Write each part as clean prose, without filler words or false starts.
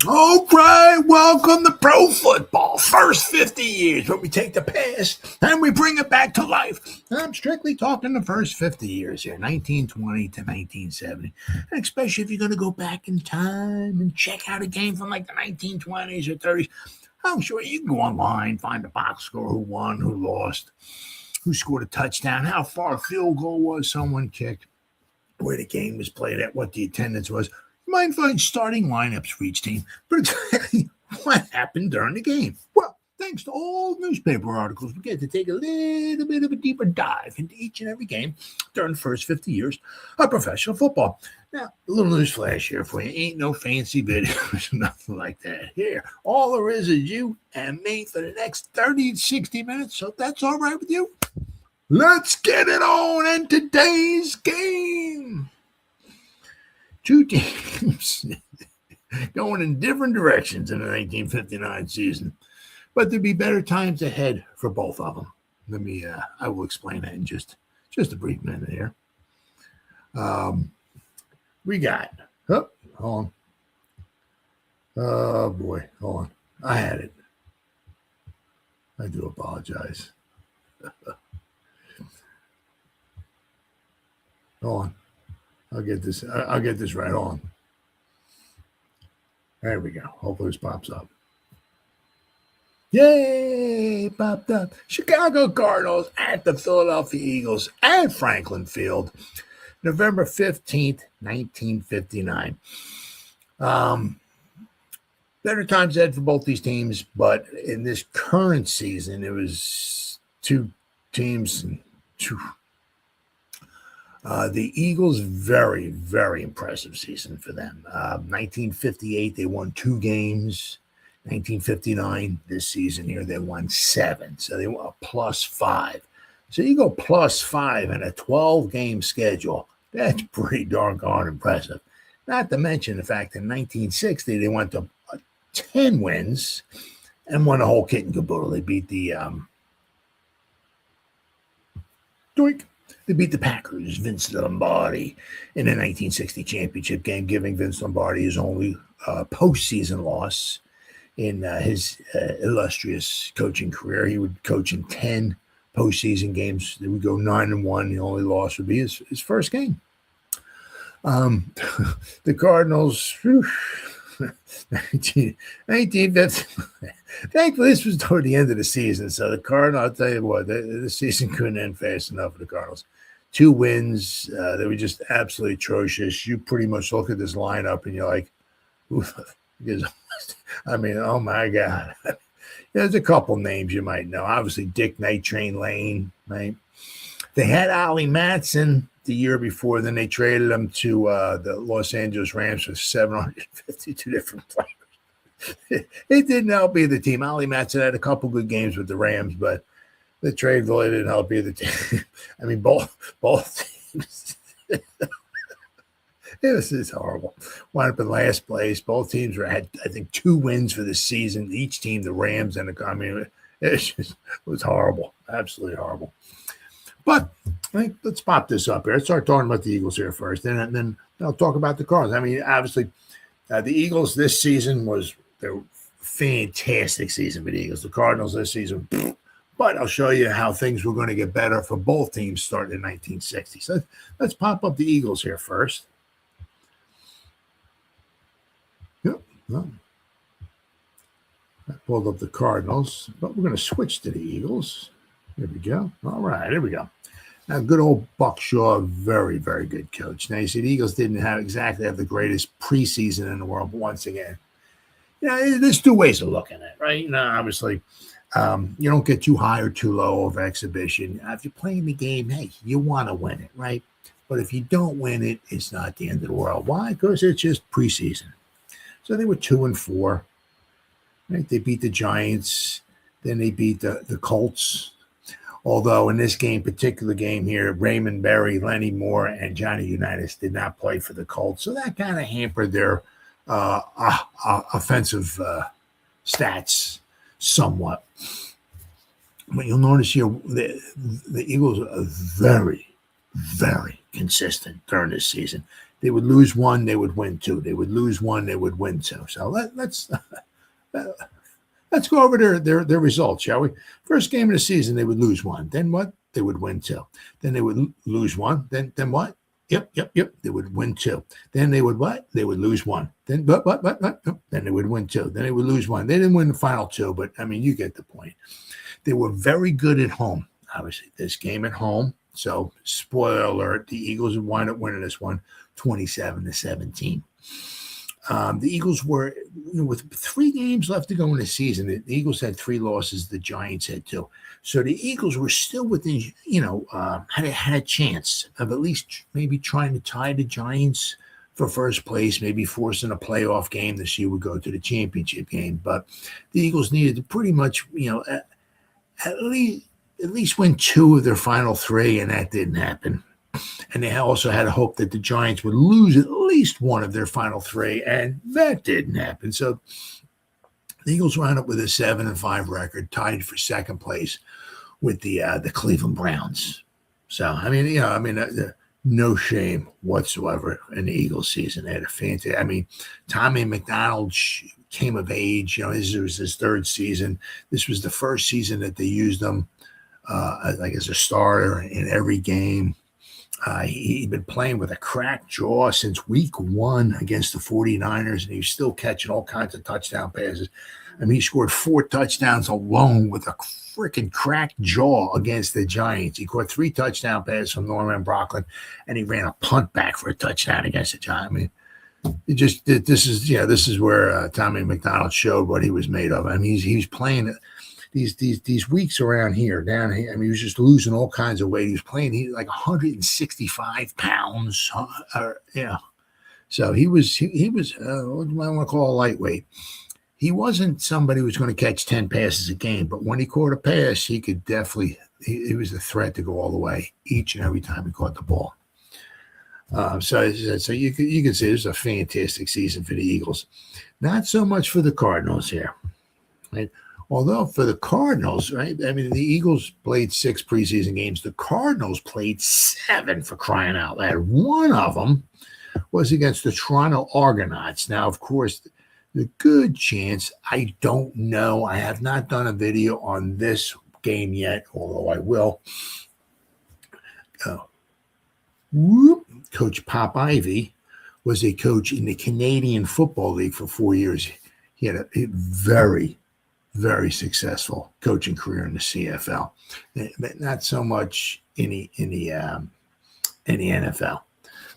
Okay, welcome to pro football. First 50 years, where we take the past and we bring it back to life. I'm strictly talking the first 50 years here, 1920 to 1970. And especially if you're going to go back in time and check out a game from like the 1920s or 30s. I'm sure you can go online, find the box score, who won, who lost, who scored a touchdown, how far a field goal was someone kicked, where the game was played at, what the attendance was. You might find starting lineups for each team, but exactly what happened during the game. Well, thanks to all newspaper articles, we get to take a little bit of a deeper dive into each and every game during the first 50 years of professional football. Now, a little news flash here for you. Ain't no fancy videos, nothing like that. Here, all there is you and me for the next 30 to 60 minutes, so if that's all right with you, let's get it on in today's game. Two teams going in different directions in the 1959 season, but there'd be better times ahead for both of them. I will explain that in just a brief minute here. We got, hold on. Oh boy, hold on. I had it. I do apologize. Hold on. I'll get this right on. There we go. Hopefully this pops up. Yay! Popped up. Chicago Cardinals at the Philadelphia Eagles at Franklin Field, November 15th, 1959. Better times ahead for both these teams, but in this current season, it was two teams and two. The Eagles, very, very impressive season for them. 1958, they won 2 games. 1959, this season here, they won 7. So they were a +5. So you go +5 in a 12-game schedule. That's pretty doggone impressive. Not to mention the fact that in 1960, they went to 10 wins and won a whole kit and caboodle. They beat the They beat the Packers, Vince Lombardi, in the 1960 championship game, giving Vince Lombardi his only postseason loss in his illustrious coaching career. He would coach in 10 postseason games. They would go 9-1. The only loss would be his first game. The Cardinals, 1950. Thankfully, this was toward the end of the season. So the Cardinals, I'll tell you what, the season couldn't end fast enough for the Cardinals. 2 wins. They were just absolutely atrocious. You pretty much look at this lineup and you're like, oof. I mean, oh my God. There's a couple names you might know. Obviously, Dick Night Train Lane, right? They had Ollie Matson the year before. Then they traded him to the Los Angeles Rams for 752 different players. It didn't help either team. Ollie Matson had a couple good games with the Rams, but the trade really didn't help either team. I mean, both teams. This is horrible. Wound up in last place. Both teams had, I think, 2 wins for the season. Each team, the Rams and the, I mean, it was horrible. Absolutely horrible. But let's pop this up here. Let's start talking about the Eagles here first. And then I'll talk about the Cardinals. I mean, obviously, the Eagles this season was their fantastic season for the Eagles. The Cardinals this season, but I'll show you how things were going to get better for both teams starting in 1960. So let's pop up the Eagles here first. Yep. Well, I pulled up the Cardinals, but we're going to switch to the Eagles. There we go. All right, here we go. Now, good old Buck Shaw, very, very good coach. Now, you see, the Eagles didn't have the greatest preseason in the world, but once again, there's 2 ways of looking at it, right? Obviously, you don't get too high or too low of exhibition. If you're playing the game, hey, you want to win it, right? But if you don't win it, it's not the end of the world. Why? Because it's just preseason. So they were 2-4. Right? They beat the Giants. Then they beat the Colts. Although in this particular game here, Raymond Berry, Lenny Moore, and Johnny Unitas did not play for the Colts. So that kind of hampered their offensive stats somewhat. But you'll notice here, the Eagles are very, very consistent during this season. They would lose one, they would win two. They would lose one, they would win two. So let's go over their results, shall we? First game of the season, they would lose one. Then what? They would win two. Then they would lose one. Then what? Yep. They would win two. Then they would what? They would lose one. Then what? Then they would win two. Then they would lose one. They didn't win the final two, but I mean, you get the point. They were very good at home. Obviously, this game at home. So, spoiler alert: the Eagles would wind up winning this one, 27-17. The Eagles were, with 3 games left to go in the season. The Eagles had 3 losses. The Giants had 2. So the Eagles were still within, had a chance of at least maybe trying to tie the Giants for first place, maybe forcing a playoff game this year would go to the championship game. But the Eagles needed to pretty much, at least win 2 of their final 3, and that didn't happen. And they also had a hope that the Giants would lose at least 1 of their final 3, and that didn't happen. So the Eagles wound up with a 7-5 record, tied for second place with the Cleveland Browns. So no shame whatsoever in the Eagles season. They had a fantastic. Tommy McDonald came of age. This was his 3rd season. This was the first season that they used him as a starter in every game. He'd been playing with a cracked jaw since week 1 against the 49ers, and he was still catching all kinds of touchdown passes. He scored 4 touchdowns alone with a freaking cracked jaw against the Giants. He caught 3 touchdown passes from Norman Brocklin, and he ran a punt back for a touchdown against the Giants. This is where Tommy McDonald showed what he was made of. He was playing these weeks around here, down here. He was just losing all kinds of weight. He was playing, like 165 pounds. So he was what do I want to call a lightweight? He wasn't somebody who was going to catch 10 passes a game, but when he caught a pass, he could definitely, he was a threat to go all the way each and every time he caught the ball. So you can see this is a fantastic season for the Eagles. Not so much for the Cardinals here. Right? Although for the Cardinals, right? The Eagles played 6 preseason games. The Cardinals played 7, for crying out loud. One of them was against the Toronto Argonauts. Now, of course, the good chance, I don't know. I have not done a video on this game yet, although I will. Coach Pop Ivy was a coach in the Canadian Football League for 4 years. He had a very, very successful coaching career in the CFL, but not so much in the NFL.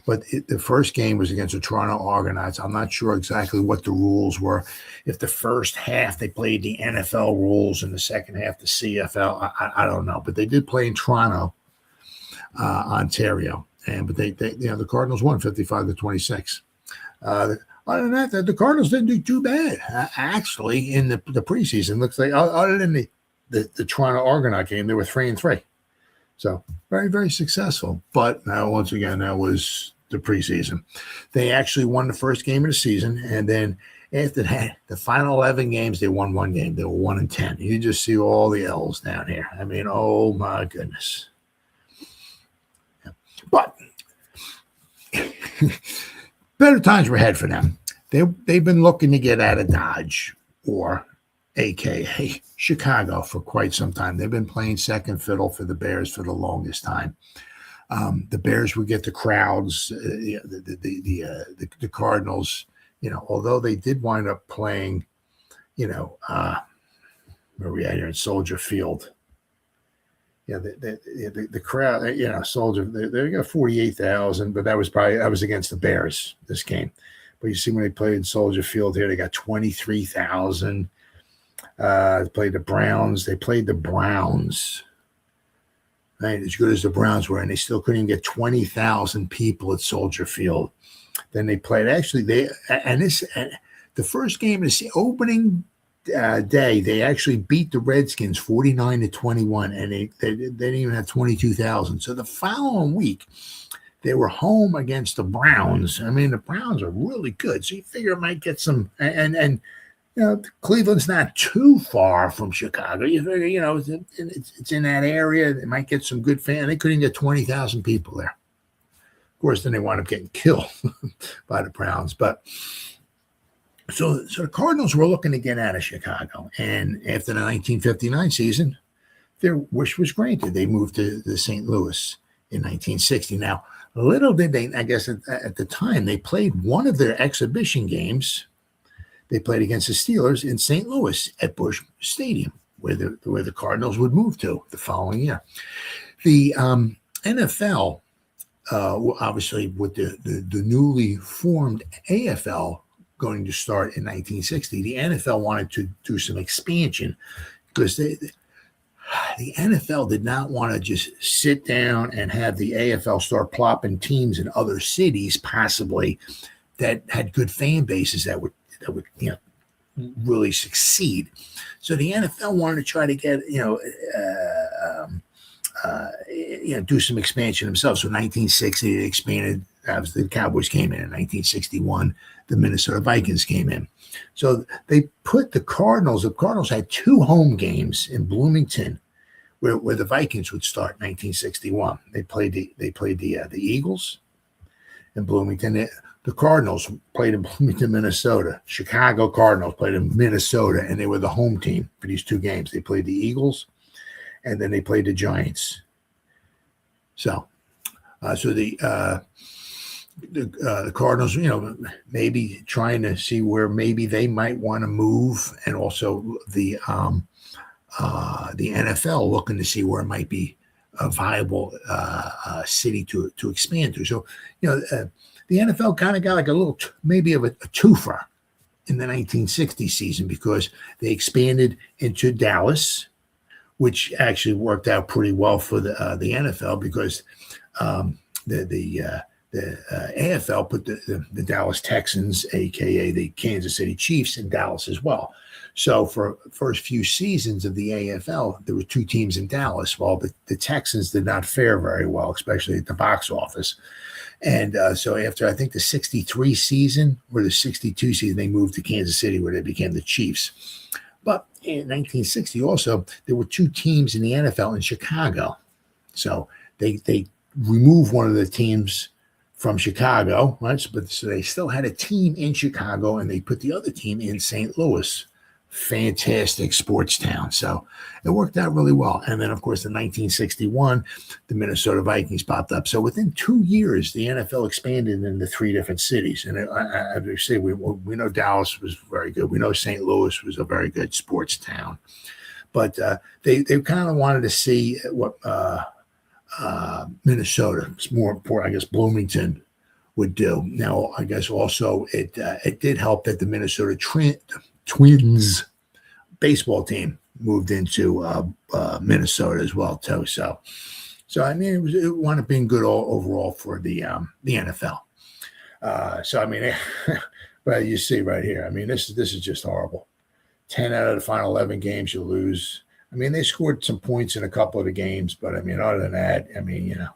But the first game was against the Toronto Argonauts. I'm not sure exactly what the rules were. If the first half they played the NFL rules and the second half the CFL, I don't know. But they did play in Toronto, Ontario, but the Cardinals won 55-26. Other than that, the Cardinals didn't do too bad. Actually, in the preseason, looks like other than the Toronto Argonaut game, they were 3-3. So very, very successful. But now, once again, that was the preseason. They actually won the first game of the season, and then after that, the final 11 games, they won 1 game. They were 1-10. You just see all the L's down here. Oh my goodness. But better times were ahead for them. They've been looking to get out of Dodge, or AKA Chicago, for quite some time. They've been playing second fiddle for the Bears for the longest time. The Bears would get the crowds, the Cardinals, although they did wind up playing, where we at here in Soldier Field. The crowd, Soldier, they got 48,000, but that was against the Bears, this game. But you see when they played in Soldier Field here, they got 23,000. They played the Browns. Right, as good as the Browns were, and they still couldn't get 20,000 people at Soldier Field. Then they played. Actually, the first game is the opening day. They actually beat the Redskins 49-21, and they didn't even have 22,000. So the following week, they were home against the Browns. The Browns are really good, so you figure it might get some. And Cleveland's not too far from Chicago. You figure, it's in that area. They might get some good fans. They couldn't get 20,000 people there. Of course, then they wound up getting killed by the Browns. But so the Cardinals were looking to get out of Chicago. And after the 1959 season, their wish was granted. They moved to St. Louis in 1960. Now, little did they, I guess at the time, they played one of their exhibition games. They played against the Steelers in St. Louis at Busch Stadium, where the Cardinals would move to the following year. The NFL, obviously with the newly formed AFL going to start in 1960, the NFL wanted to do some expansion because the NFL did not want to just sit down and have the AFL start plopping teams in other cities, possibly that had good fan bases that would really succeed. So the NFL wanted to try to get do some expansion themselves. So 1960 they expanded. The Cowboys came in 1961. The Minnesota Vikings came in. So they put the Cardinals. The Cardinals had two home games in Bloomington, where the Vikings would start in 1961. They played the Eagles in Bloomington. The Cardinals played in Bloomington, Minnesota. Chicago Cardinals played in Minnesota, and they were the home team for these two games. They played the Eagles, and then they played the Giants. So the Cardinals, maybe trying to see where maybe they might want to move, and also the NFL looking to see where it might be a viable city to expand to. So, the NFL kind of got like a little, maybe of a twofer in the 1960 season because they expanded into Dallas, which actually worked out pretty well for the NFL because the AFL put the Dallas Texans, aka the Kansas City Chiefs, in Dallas as well. So for the first few seasons of the AFL, there were two teams in Dallas. Well, the Texans did not fare very well, especially at the box office. And so after, I think, the 63 season or the 62 season, they moved to Kansas City where they became the Chiefs. But in 1960 also, there were two teams in the NFL in Chicago. So they removed one of the teams from Chicago, right? But so they still had a team in Chicago, and they put the other team in St. Louis. Fantastic sports town. So it worked out really well. And then, of course, in 1961, the Minnesota Vikings popped up. So within 2 years, the NFL expanded into three different cities. And I say we know Dallas was very good. We know St. Louis was a very good sports town. But they kind of wanted to see what Minnesota, it's more important, I guess, Bloomington would do. Now, I guess also it did help that the Minnesota Twins baseball team moved into Minnesota as well too. So I mean, it wound up being good overall for the NFL. So I mean, well, you see right here. I mean, this is just horrible. 10 out of the final 11 games you lose. I mean, they scored some points in a couple of the games, but I mean, other than that, I mean,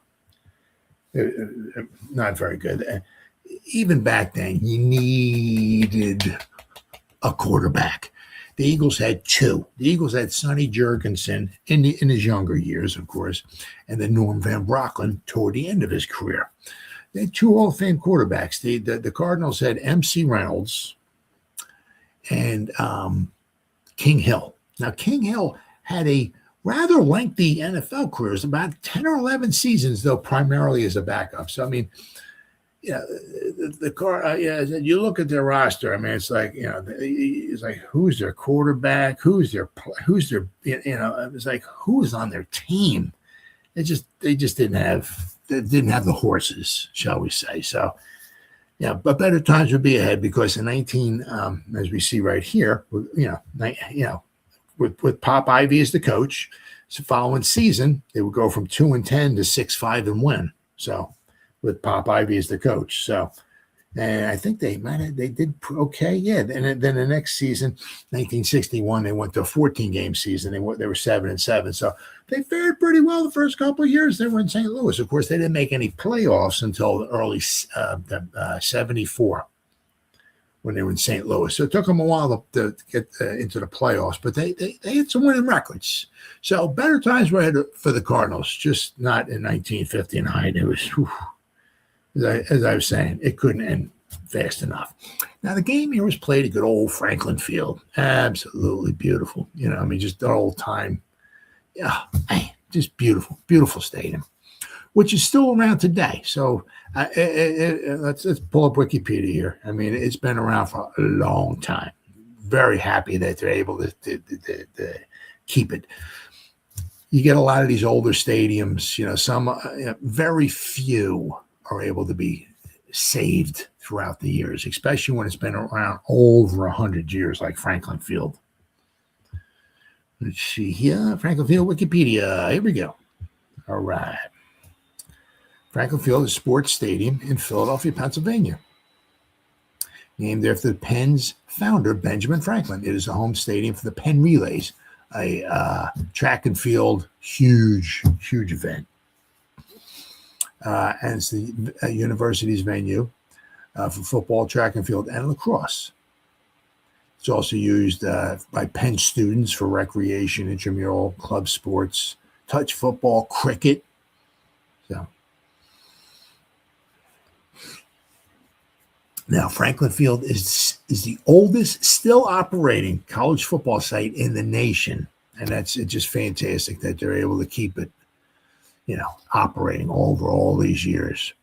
not very good. Even back then, you needed a quarterback. The Eagles had two. The Eagles had Sonny Jurgensen in his younger years, of course, and then Norm Van Brocklin toward the end of his career. They had two Hall of Fame quarterbacks. The Cardinals had MC Reynolds and King Hill. Now, King Hill had a rather lengthy NFL career. It was about 10 or 11 seasons, though, primarily as a backup. So, I mean, you look at their roster. I mean, it's like, it's like, who's their quarterback? Who's their, it's like, who's on their team? They just didn't have the horses, shall we say. So, yeah, but better times would be ahead because in as we see right here, with Pop Ivy as the coach, the following season, they would go from 2-10 to 6-5 and win. So, with Pop Ivy as the coach. So, and I think they did okay. Yeah. And then the next season, 1961, they went to a 14-game season. They were 7-7. So they fared pretty well the first couple of years they were in St. Louis. Of course, they didn't make any playoffs until the early 74 when they were in St. Louis. So it took them a while to get into the playoffs, but they had some winning records. So better times were ahead for the Cardinals, just not in 1959. as I was saying, it couldn't end fast enough. Now, the game here was played at good old Franklin Field. Absolutely beautiful. Just an old time. Yeah, man, just beautiful, beautiful stadium, which is still around today. So let's pull up Wikipedia here. It's been around for a long time. Very happy that they're able to keep it. You get a lot of these older stadiums, some very few are able to be saved throughout the years, especially when it's been around over 100 years, like Franklin Field. Let's see here, Franklin Field Wikipedia. Here we go. All right. Franklin Field is a sports stadium in Philadelphia, Pennsylvania. Named after the Penn's founder, Benjamin Franklin. It is a home stadium for the Penn Relays, a track and field, huge event. And it's the university's venue for football, track and field, and lacrosse. It's also used by Penn students for recreation, intramural, club sports, touch football, cricket. So now Franklin Field is the oldest still operating college football site in the nation, and it's just fantastic that they're able to keep it, operating over all these years.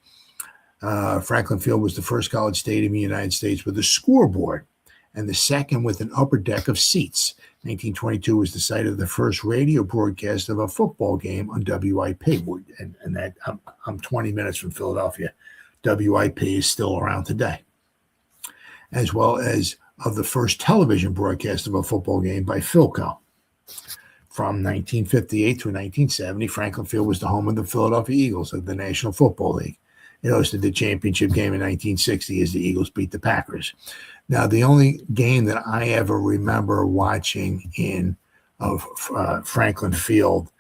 Franklin Field was the first college stadium in the United States with a scoreboard, and the second with an upper deck of seats. 1922 was the site of the first radio broadcast of a football game on WIP. And that I'm 20 minutes from Philadelphia. WIP is still around today, as well as of the first television broadcast of a football game by Philco. From 1958 to 1970, Franklin Field was the home of the Philadelphia Eagles of the National Football League. It hosted the championship game in 1960 as the Eagles beat the Packers. Now, the only game that I ever remember watching of Franklin Field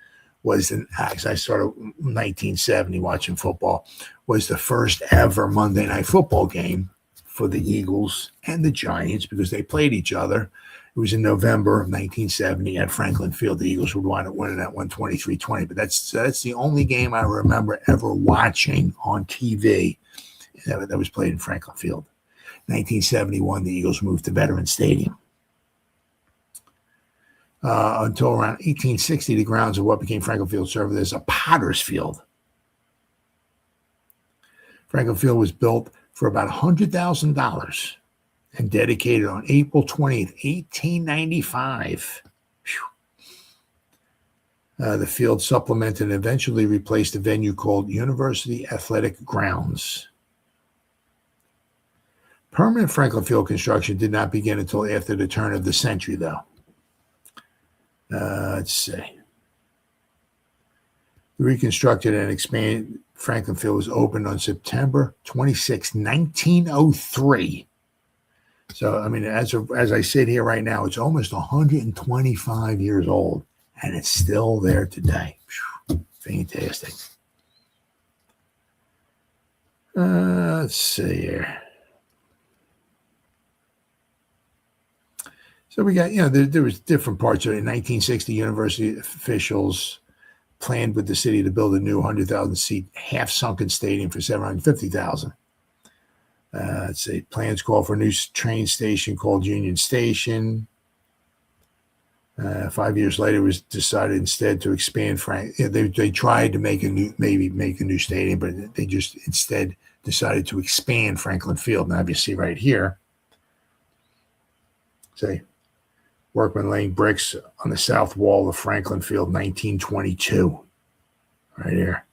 was I started 1970 watching football, was the first ever Monday Night Football game for the Eagles and the Giants, because they played each other. It was in November of 1970 at Franklin Field. The Eagles would wind up winning at 123-20. But that's the only game I remember ever watching on TV that was played in Franklin Field. 1971, the Eagles moved to Veterans Stadium. Until around 1860, the grounds of what became Franklin Field served as a potter's field. Franklin Field was built for about $100,000 and dedicated on April 20th, 1895. The field supplemented and eventually replaced a venue called University Athletic Grounds. Permanent Franklin Field construction did not begin until after the turn of the century, though. Let's see. The reconstructed and expanded Franklin Field was opened on September 26, 1903. So, as I sit here right now, it's almost 125 years old, and it's still there today. Fantastic. Let's see here. So we got, there was different parts of it. In 1960, university officials planned with the city to build a new 100,000-seat half-sunken stadium for $750,000. Let's see. Plans called for a new train station called Union Station. 5 years later, it was decided instead to expand. They tried to make a new stadium, but they just instead decided to expand Franklin Field. Now, you see right here, say, workmen laying bricks on the south wall of Franklin Field, 1922. Right here.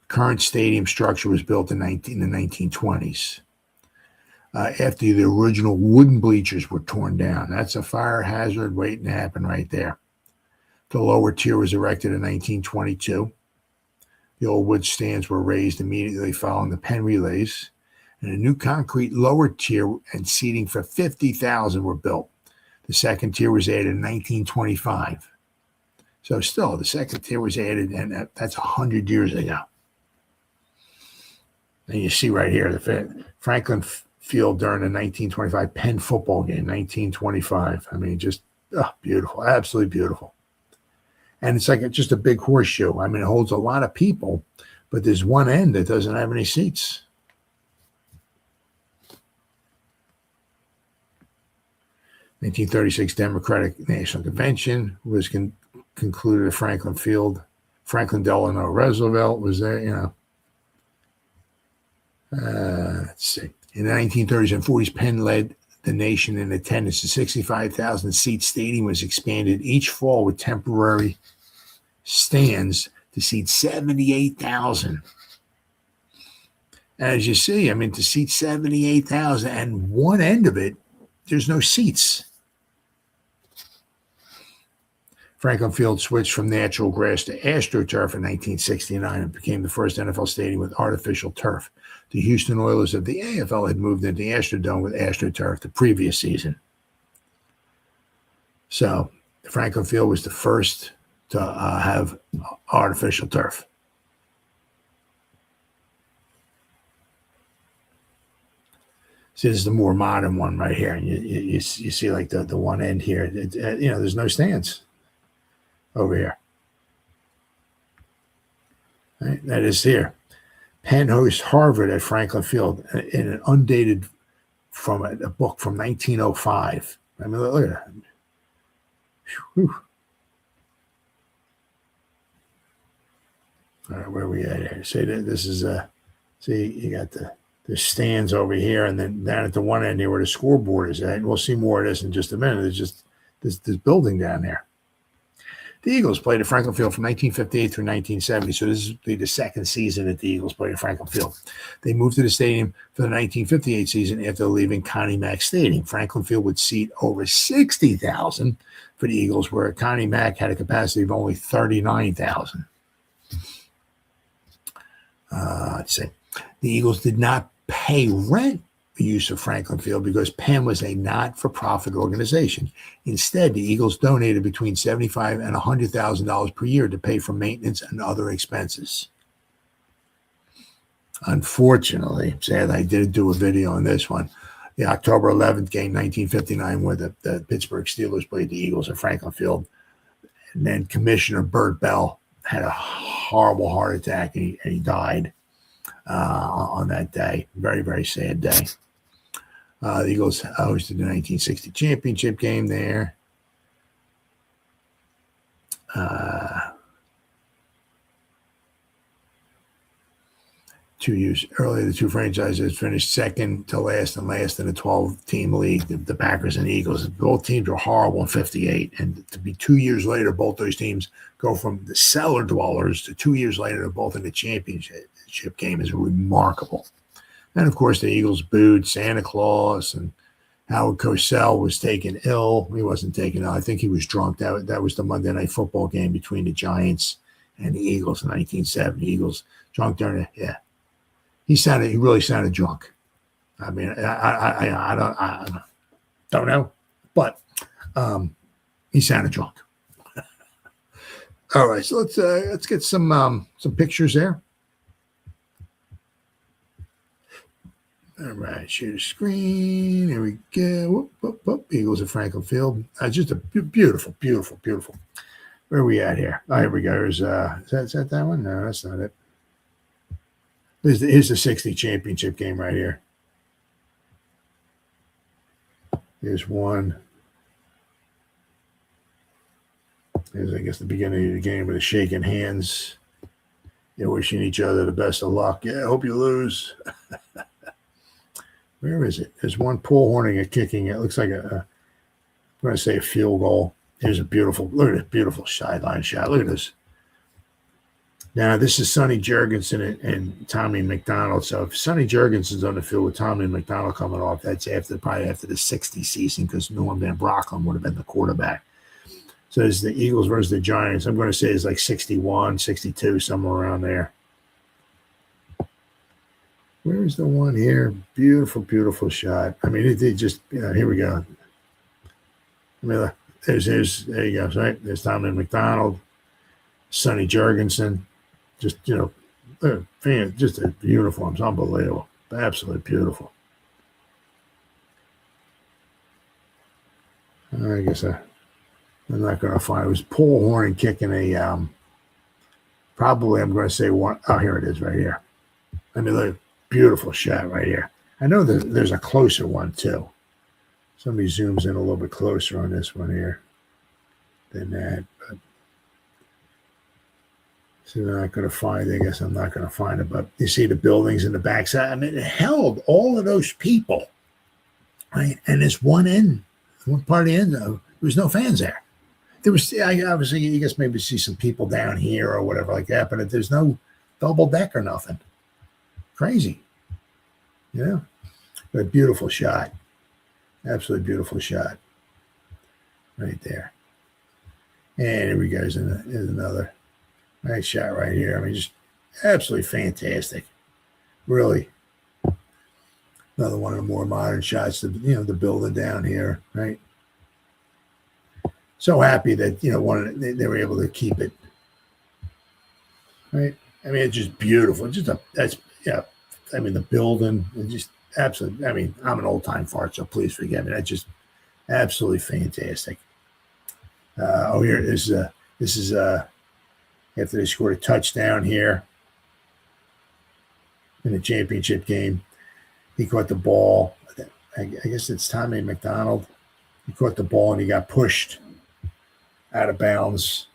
Current stadium structure was built in the 1920s. After the original wooden bleachers were torn down. That's a fire hazard waiting to happen right there. The lower tier was erected in 1922. The old wood stands were raised immediately following the Penn Relays, and a new concrete lower tier and seating for 50,000 were built. The second tier was added in 1925. So still, the second tier was added, and that's 100 years ago. And you see right here, the Franklin Field during the 1925 Penn football game, 1925. Just beautiful, absolutely beautiful. And it's like just a big horseshoe. It holds a lot of people, but there's one end that doesn't have any seats. The 1936 Democratic National Convention was concluded at Franklin Field. Franklin Delano Roosevelt was there, let's see. In the 1930s and 40s, Penn led the nation in attendance. The 65,000-seat stadium was expanded each fall with temporary stands to seat 78,000. As you see, to seat 78,000, and one end of it, there's no seats. Franklin Field switched from natural grass to AstroTurf in 1969 and became the first NFL stadium with artificial turf. The Houston Oilers of the AFL had moved into the Astrodome with AstroTurf the previous season. So Franklin Field was the first to have artificial turf. See, this is the more modern one right here. And you see like the one end here. There's no stands over here. Right? That is here. Penn hosts Harvard at Franklin Field in an undated from a book from 1905. Look at that. Whew. All right, where are we at here? See, this is you got the stands over here, and then down at the one end here where the scoreboard is at. And we'll see more of this in just a minute. There's just this building down there. The Eagles played at Franklin Field from 1958 through 1970, so this will be the second season that the Eagles played at Franklin Field. They moved to the stadium for the 1958 season after leaving Connie Mack Stadium. Franklin Field would seat over 60,000 for the Eagles, where Connie Mack had a capacity of only 39,000. Let's see. The Eagles did not pay rent the use of Franklin Field because Penn was a not-for-profit organization. Instead, the Eagles donated between $75,000 and $100,000 per year to pay for maintenance and other expenses. Unfortunately, sadly, I did do a video on this one. The October 11th game, 1959, where the Pittsburgh Steelers played the Eagles at Franklin Field. And then Commissioner Bert Bell had a horrible heart attack, and he died on that day. Very, very sad day. The Eagles hosted the 1960 championship game there. 2 years earlier, the two franchises finished second to last and last in a 12-team league, the Packers and the Eagles. Both teams were horrible in 58. And to be 2 years later, both those teams go from the cellar dwellers to 2 years later, they're both in the championship game is remarkable. And, of course, the Eagles booed Santa Claus, and Howard Cosell was taken ill. He wasn't taken ill. I think he was drunk. That was the Monday Night Football game between the Giants and the Eagles in 1970. Eagles drunk during it. Yeah. He really sounded drunk. I don't know, but he sounded drunk. All right, so let's get some pictures there. All right, share the screen. Here we go. Whoop, whoop, whoop. Eagles at Franklin Field. Just a beautiful, beautiful, beautiful. Where are we at here? Oh, here we go. Is that one? No, that's not it. Here's the 60 championship game right here. Here's one. Here's, I guess, the beginning of the game with the shaking hands. They're wishing each other the best of luck. Yeah, I hope you lose. Where is it? There's one Paul Hornung a kicking. It looks like I'm going to say a field goal. Here's look at this beautiful sideline shot. Look at this. Now, this is Sonny Jurgensen and Tommy McDonald. So if Sonny Jurgensen's on the field with Tommy McDonald coming off, that's probably after the 60 season, because Norm Van Brocklin would have been the quarterback. So it's the Eagles versus the Giants. I'm going to say it's like 61, 62, somewhere around there. Where's the one here? Beautiful, beautiful shot. I mean, it just, here we go. I mean, there you go, right? There's Tommy McDonald, Sonny Jurgensen. Just, just a uniforms, unbelievable. Absolutely beautiful. I guess I'm not going to find it. It was Paul Hornung kicking a Probably I'm going to say one. Oh, here it is right here. I mean, look, beautiful shot right here. I know there's a closer one too. Somebody zooms in a little bit closer on this one here than that. But so they're not going to find it. I guess I'm not going to find it. But you see the buildings in the backside. I mean, it held all of those people, right? And it's one part of the end. There was no fans there. There was, obviously, you guess maybe see some people down here or whatever like that. But there's no double deck or nothing. Crazy, you know. But a beautiful shot. Absolutely beautiful shot. Right there. And here we go. Here's another nice shot right here. I mean, just absolutely fantastic. Really. Another one of the more modern shots. The building down here, right? So happy that, they were able to keep it. Right? I mean, it's just beautiful. I mean, the building, just absolutely. I mean, I'm an old time fart, so please forgive me. That's just absolutely fantastic. Here this is after they scored a touchdown here in the championship game. He caught the ball. I guess it's Tommy McDonald. He caught the ball and he got pushed out of bounds.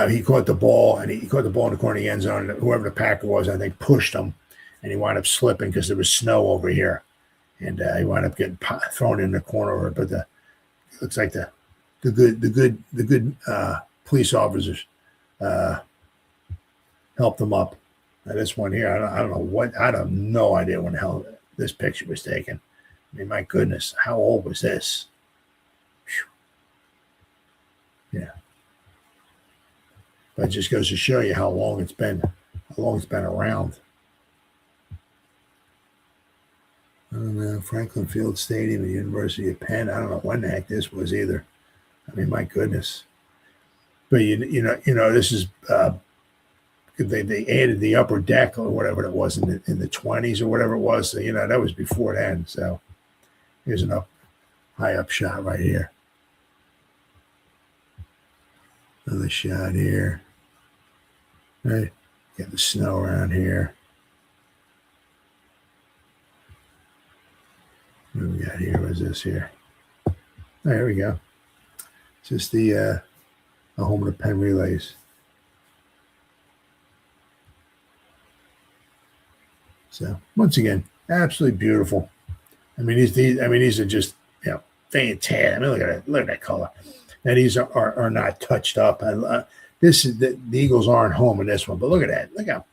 He caught the ball and he caught the ball in the corner of the end zone. And whoever the Packer was, I think, pushed him, and he wound up slipping because there was snow over here, and he wound up getting thrown in the corner. But it looks like the good police officers helped him up. Now, this one here, I don't know what. I have no idea when the hell this picture was taken. I mean, my goodness, how old was this? Whew. Yeah. But it just goes to show you how long it's been around. I don't know, Franklin Field Stadium at the University of Penn. I don't know when the heck this was either. I mean, my goodness. But you know, this is they added the upper deck or whatever it was in the 20s or whatever it was. So that was before then. So here's an high up shot right here. Another shot here. Right, got the snow around here. What do we got here? What is this here? Oh, here we go. It's just the home of the Penn Relays. So once again, absolutely beautiful. I mean, these are just fantastic. I mean, look at that color. Now these are not touched up. This is the Eagles aren't home in this one, but look at that. Look how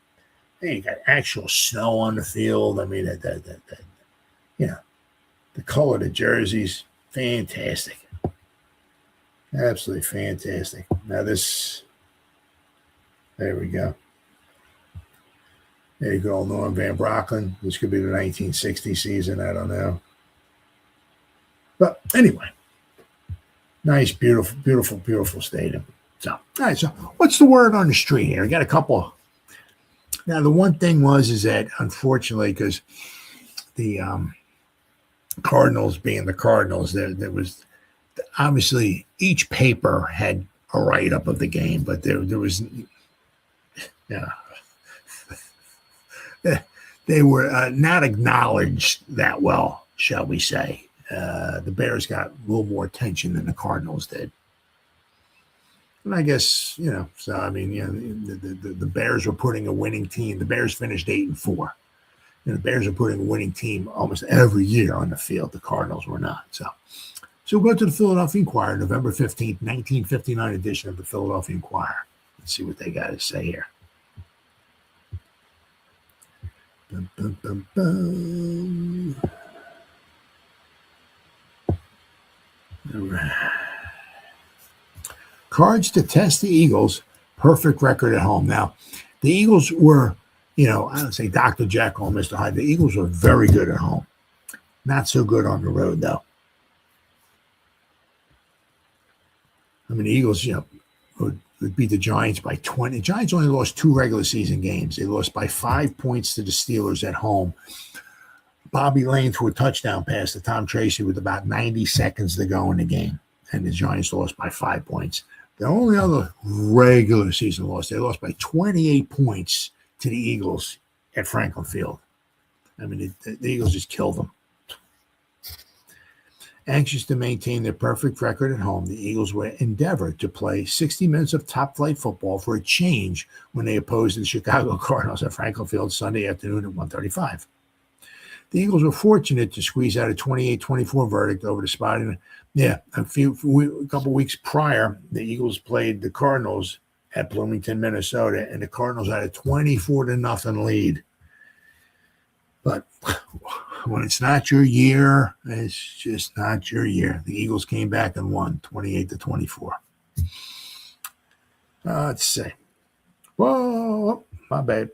you got actual snow on the field. I mean, the color of the jerseys, fantastic, absolutely fantastic. Now there we go. There you go, Norm Van Brocklin. This could be the 1960 season. I don't know, but anyway, nice, beautiful, beautiful, beautiful stadium. So, all right. So, what's the word on the street here? I got a couple. Now, the one thing is that unfortunately, because the Cardinals being the Cardinals, there was obviously each paper had a write up of the game, but there was, they were not acknowledged that well, shall we say? The Bears got a little more attention than the Cardinals did. And I guess, so I mean, the Bears were putting a winning team. The Bears finished 8-4. And the Bears are putting a winning team almost every year on the field. The Cardinals were not. So we'll go to the Philadelphia Inquirer, November 15th, 1959 edition of the Philadelphia Inquirer. Let's see what they got to say here. Bum, bum, bum, bum. All right. Cards to test the Eagles' perfect record at home. Now, the Eagles were, I don't say Dr. Jekyll and Mr. Hyde. The Eagles were very good at home. Not so good on the road, though. I mean, the Eagles, would beat the Giants by 20. The Giants only lost 2 regular season games. They lost by 5 points to the Steelers at home. Bobby Lane threw a touchdown pass to Tom Tracy with about 90 seconds to go in the game, and the Giants lost by 5 points. The only other regular season loss, they lost by 28 points to the Eagles at Franklin Field. I mean, the Eagles just killed them. Anxious to maintain their perfect record at home, the Eagles would endeavor to play 60 minutes of top-flight football for a change when they opposed the Chicago Cardinals at Franklin Field Sunday afternoon at 1:35. The Eagles were fortunate to squeeze out a 28-24 verdict over the Spotting. Yeah, a couple weeks prior, the Eagles played the Cardinals at Bloomington, Minnesota, and the Cardinals had a 24-0 lead. But when it's not your year, it's just not your year. The Eagles came back and won 28-24. Let's see. Whoa, my bad.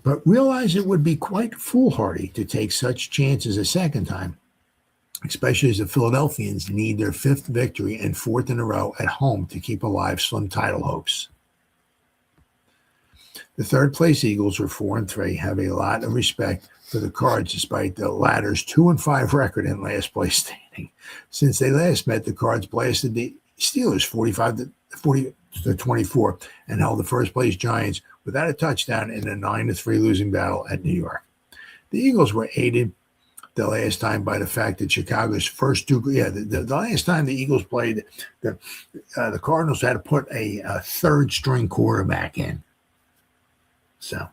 But realize it would be quite foolhardy to take such chances a second time, especially as the Philadelphians need their 5th victory and 4th in a row at home to keep alive slim title hopes. The third-place Eagles were 4-3, have a lot of respect for the Cards despite the latter's 2-5 record in last place standing. Since they last met, the Cards blasted the Steelers 40-24 and held the first-place Giants without a touchdown in a 9-3 losing battle at New York. The Eagles were aided the last time by the fact that Chicago's first two, the last time the Eagles played, the Cardinals had to put a third-string quarterback in. So,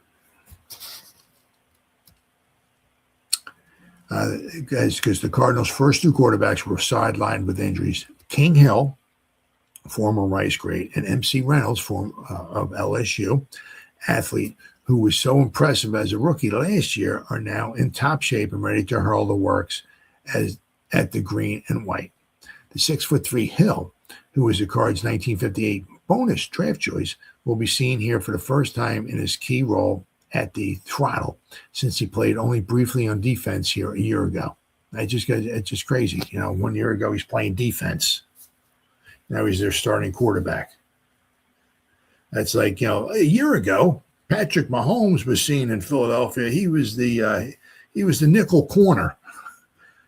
because the Cardinals' first 2 quarterbacks were sidelined with injuries. King Hill, former Rice great, and MC Reynolds, of LSU, athlete who was so impressive as a rookie last year, are now in top shape and ready to hurl the works at the green and white. The 6'3" Hill, who was the Cards' 1958 bonus draft choice, will be seen here for the first time in his key role at the throttle since he played only briefly on defense here a year ago. It's just crazy. 1 year ago he's playing defense. Now he's their starting quarterback. That's like, a year ago, Patrick Mahomes was seen in Philadelphia. He was the nickel corner,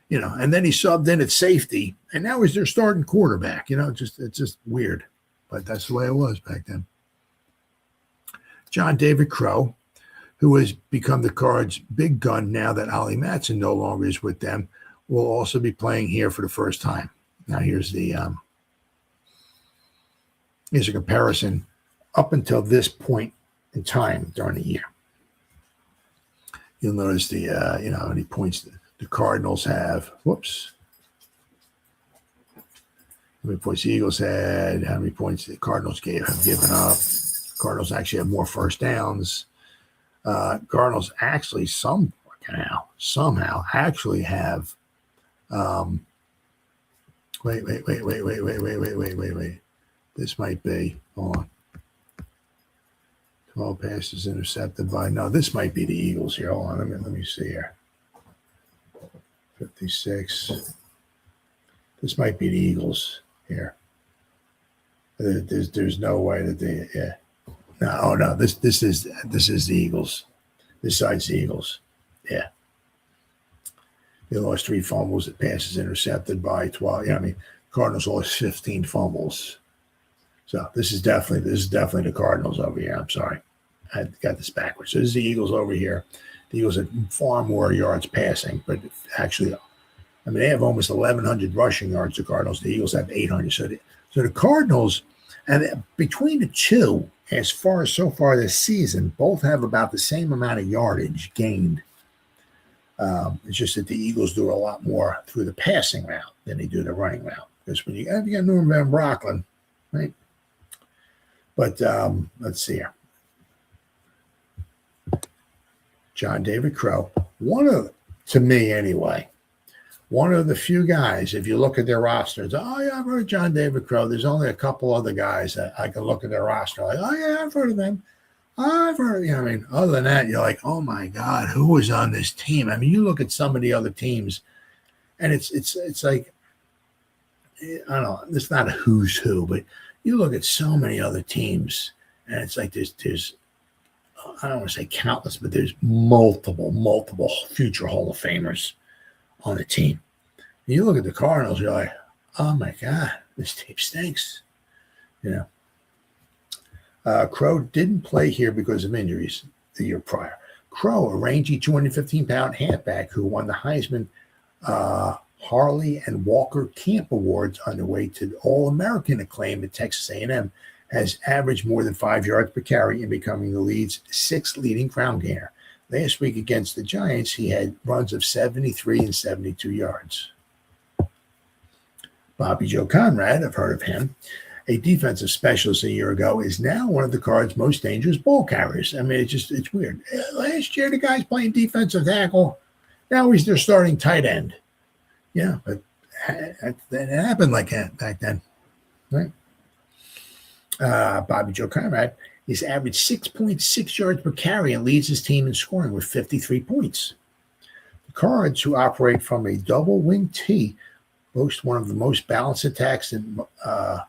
and then he subbed in at safety, and now he's their starting quarterback. It's just weird, but that's the way it was back then. John David Crow, who has become the Cards' big gun now that Ollie Matson no longer is with them, will also be playing here for the first time. Now here's a comparison up until this point in time during the year. You'll notice how many points the Cardinals have. Whoops. How many points the Eagles had, how many points the Cardinals have given up. Cardinals actually have more first downs. Cardinals actually somehow actually have wait. This might be, hold on. 12 passes intercepted by, no, this might be the Eagles here. Hold on, let me see here. 56. This might be the Eagles here. There's no way that they, yeah. No, this is the Eagles. This side's the Eagles. Yeah. They lost 3 fumbles, the passes intercepted by 12. Cardinals lost 15 fumbles. So this is definitely the Cardinals over here. I'm sorry. I got this backwards. So this is the Eagles over here. The Eagles have far more yards passing, but actually, they have almost 1,100 rushing yards, the Cardinals. The Eagles have 800. So the Cardinals, and between the two, as far as so far this season, both have about the same amount of yardage gained. It's just that the Eagles do a lot more through the passing route than they do the running route. Because when you got Norman Van Brocklin, right? But let's see here. John David Crow, to me anyway, one of the few guys, if you look at their rosters, I've heard John David Crow. There's only a couple other guys that I can look at their roster like, I've heard of them. I've heard, other than that, you're like, oh my God, who was on this team? You look at some of the other teams, and it's like, I don't know, it's not a who's who, but you look at so many other teams, and it's like there's I don't want to say countless, but there's multiple future Hall of Famers on the team. You look at the Cardinals, you're like, oh my God, this team stinks. You know, Crow didn't play here because of injuries the year prior. Crow, a rangy 215-pound halfback who won the Heisman Harley and Walker Camp Awards on the way to All-American acclaim at Texas A&M, has averaged more than 5 yards per carry in becoming the league's sixth leading ground gainer. Last week against the Giants, he had runs of 73 and 72 yards. Bobby Joe Conrad, I've heard of him, a defensive specialist a year ago, is now one of the Cards' most dangerous ball carriers. I mean, it's weird. Last year, the guy's playing defensive tackle. Now he's their starting tight end. Yeah, but that happened like that back then, right? Bobby Joe Conrad is averaged 6.6 yards per carry and leads his team in scoring with 53 points. The Cards, who operate from a double wing T, boast one of the most balanced attacks in the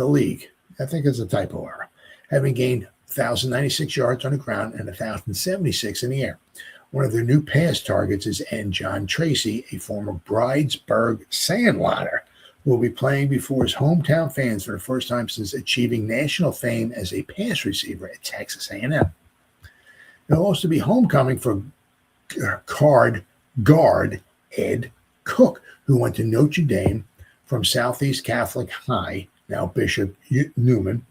league. I think it's a typo error. Having gained 1,096 yards on the ground and 1,076 in the air. One of their new pass targets is end John Tracy, a former Bridesburg Sandlotter, who will be playing before his hometown fans for the first time since achieving national fame as a pass receiver at Texas A&M. There'll also be homecoming for Card guard Ed Cook, who went to Notre Dame from Southeast Catholic High, now Bishop Neumann.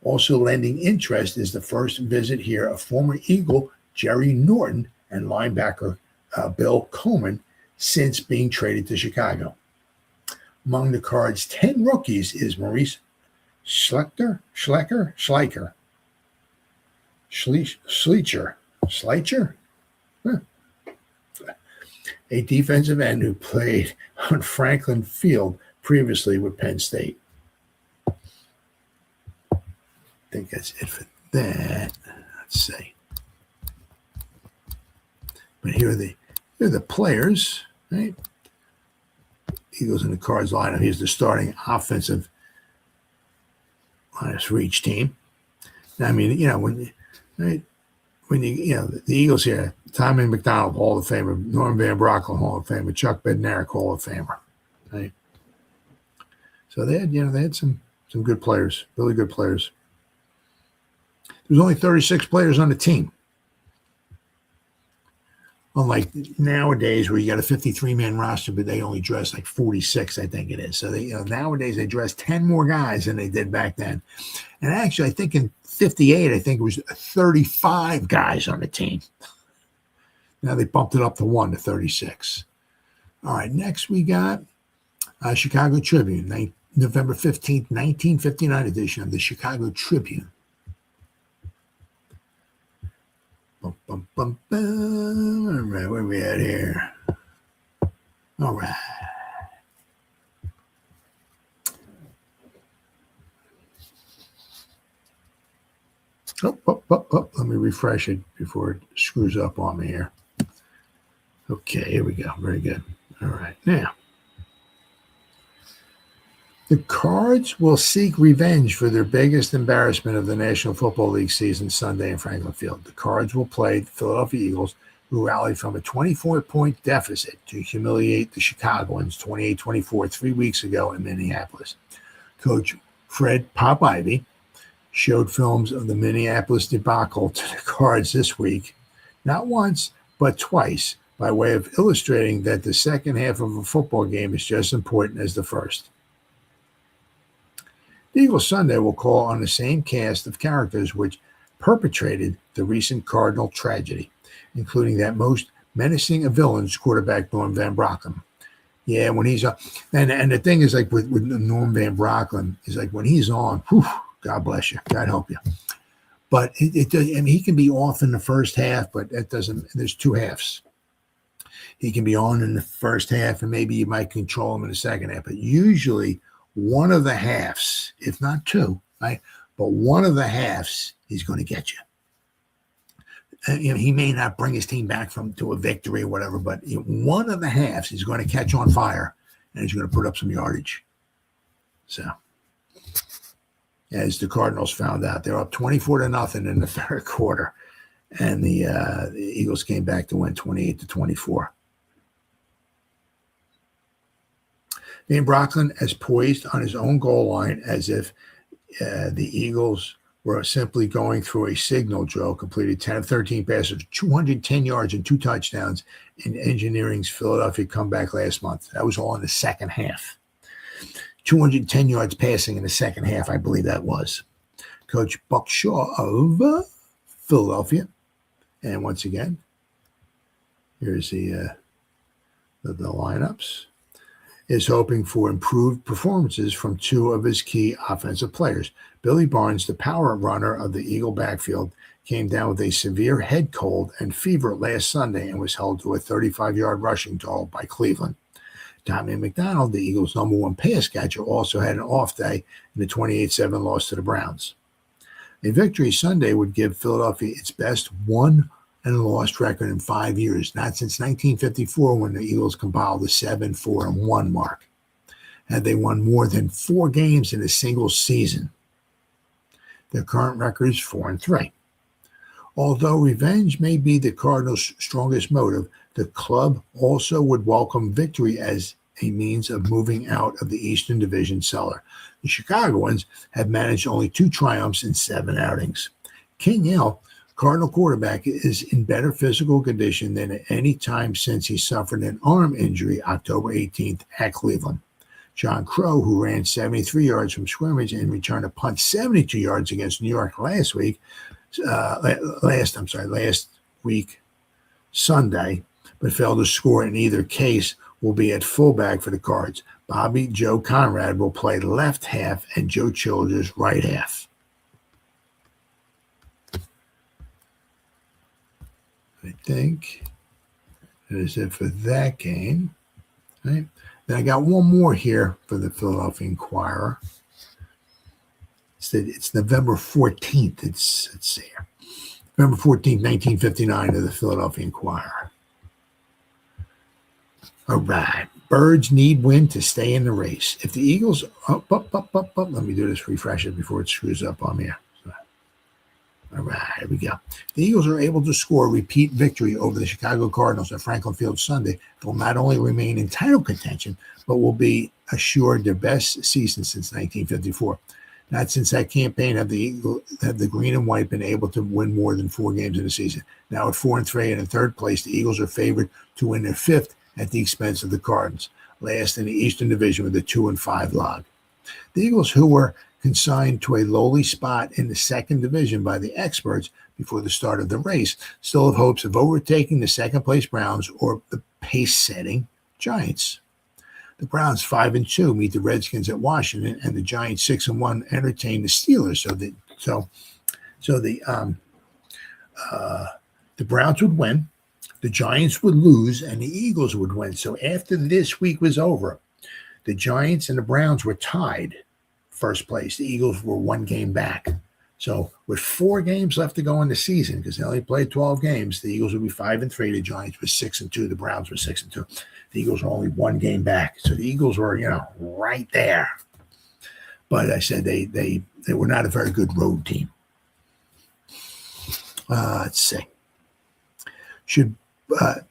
Also lending interest is the first visit here of former Eagle Jerry Norton and linebacker Bill Coleman since being traded to Chicago. Among the Cards' 10 rookies is Maurice Schleicher, a defensive end who played on Franklin Field previously with Penn State. I think that's it for that. Let's see. But here are the players, right? Eagles in the Cards lineup. Here's the starting offensive lineup for each team. I mean, you know, when the Eagles here, Tommy McDonald, Hall of Famer, Norm Van Brocklin, Hall of Famer, Chuck Bednarik, Hall of Famer. Right? So they had some good players, really good players. There's only 36 players on the team. Unlike nowadays where you got a 53-man roster, but they only dress like 46, I think it is. So nowadays they dress 10 more guys than they did back then. And actually, I think in 58, I think it was 35 guys on the team. Now they bumped it up to 36. All right, next we got Chicago Tribune, November 15th, 1959 edition of the Chicago Tribune. Bum, bum, bum, bum. All right, where are we at here? All right. Oh, let me refresh it before it screws up on me here. Okay, here we go. Very good. All right, now. The Cards will seek revenge for their biggest embarrassment of the National Football League season Sunday in Franklin Field. The Cards will play the Philadelphia Eagles, who rallied from a 24-point deficit to humiliate the Chicagoans 28-24 3 weeks ago in Minneapolis. Coach Fred Pop Ivy showed films of the Minneapolis debacle to the Cards this week, not once, but twice, by way of illustrating that the second half of a football game is just as important as the first. The Eagles Sunday will call on the same cast of characters which perpetrated the recent Cardinal tragedy, including that most menacing of villains, quarterback Norm Van Brocklin. Yeah, when he's on, and the thing is, like with Norm Van Brocklin, is like when he's on, whew, God bless you, God help you. But it does. I mean, he can be off in the first half, but it doesn't. There's two halves. He can be on in the first half, and maybe you might control him in the second half. But usually, one of the halves, if not two, right? But one of the halves, he's going to get you. He may not bring his team back to a victory or whatever, but one of the halves is going to catch on fire, and he's going to put up some yardage. So, as the Cardinals found out. They're up 24-0 in the third quarter, and the Eagles came back to win 28-24. Van Brocklin as poised on his own goal line as if the Eagles were simply going through a signal drill, completed 10 of 13 passes, 210 yards and 2 touchdowns in Engineering's Philadelphia comeback last month. That was all in the second half. 210 yards passing in the second half, I believe that was. Coach Buck Shaw of Philadelphia. And once again, here's the lineups. Is hoping for improved performances from 2 of his key offensive players. Billy Barnes, the power runner of the Eagle backfield, came down with a severe head cold and fever last Sunday and was held to a 35-yard rushing total by Cleveland. Tommy McDonald, the Eagles' number 1 pass catcher, also had an off day in the 28-7 loss to the Browns. A victory Sunday would give Philadelphia its best won-and-lost record in 5 years, not since 1954 when the Eagles compiled the 7-4-1 mark. Had they won more than 4 games in a single season. Their current record is 4-3. Although revenge may be the Cardinals' strongest motive, the club also would welcome victory as a means of moving out of the Eastern Division cellar. The Chicagoans have managed only 2 triumphs in 7 outings. King Hill, Cardinal quarterback, is in better physical condition than at any time since he suffered an arm injury October 18th at Cleveland. John Crow, who ran 73 yards from scrimmage and returned a punt 72 yards against New York last week Sunday, but failed to score in either case, will be at fullback for the Cards. Bobby Joe Conrad will play left half and Joe Childers right half. I think that is it for that game. Right. Then I got one more here for the Philadelphia Inquirer. It's November 14th. Let's see here. November 14th, 1959 to the Philadelphia Inquirer. All right. Birds need wind to stay in the race. If the Eagles let me do this, refresh it before it screws up on me. All right, here we go. The Eagles are able to score a repeat victory over the Chicago Cardinals at Franklin Field Sunday. They'll not only remain in title contention, but will be assured their best season since 1954. Not since that campaign have the green and white been able to win more than 4 games in a season. Now at 4-3 and in third place, the Eagles are favored to win their 5th at the expense of the Cardinals, last in the Eastern Division with a 2-5 log. The Eagles, who were consigned to a lowly spot in the second division by the experts before the start of the race, still have hopes of overtaking the second-place Browns or the pace-setting Giants. The Browns 5-2 meet the Redskins at Washington, and the Giants 6-1 entertain the Steelers. So the Browns would win, the Giants would lose, and the Eagles would win. So after this week was over, the Giants and the Browns were tied first place. The Eagles were 1 game back. So with 4 games left to go in the season, because they only played 12 games, the Eagles would be 5-3. The Giants were 6-2. The Browns were 6-2. The Eagles were only 1 game back. So the Eagles were, right there. But I said they were not a very good road team. Let's see. Should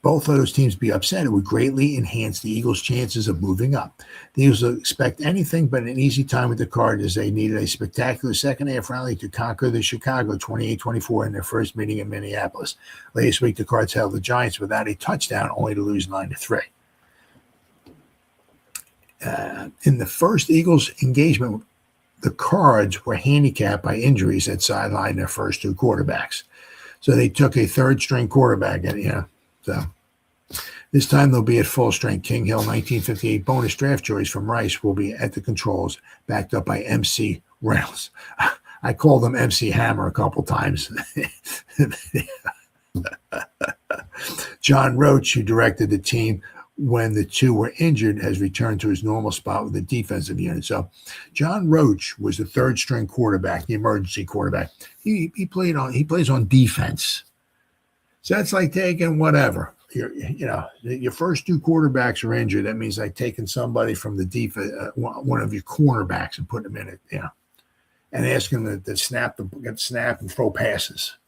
both of those teams be upset, it would greatly enhance the Eagles' chances of moving up. The Eagles expect anything but an easy time with the Cardinals. They needed a spectacular second-half rally to conquer the Chicago 28-24 in their first meeting in Minneapolis. Last week, the Cards held the Giants without a touchdown, only to lose 9-3. In the first Eagles engagement, the Cards were handicapped by injuries that sidelined their first 2 quarterbacks. So they took a third-string quarterback, So this time they'll be at full strength. King Hill, 1958 bonus draft choice from Rice, will be at the controls, backed up by MC Reynolds. I called him MC Hammer a couple times. John Roach, who directed the team when the 2 were injured, has returned to his normal spot with the defensive unit. So John Roach was the third-string quarterback, the emergency quarterback. He plays on defense. So that's like taking whatever. Your first 2 quarterbacks are injured. That means like taking somebody from the defense, one of your cornerbacks, and putting them in it. and ask him to get snap and throw passes.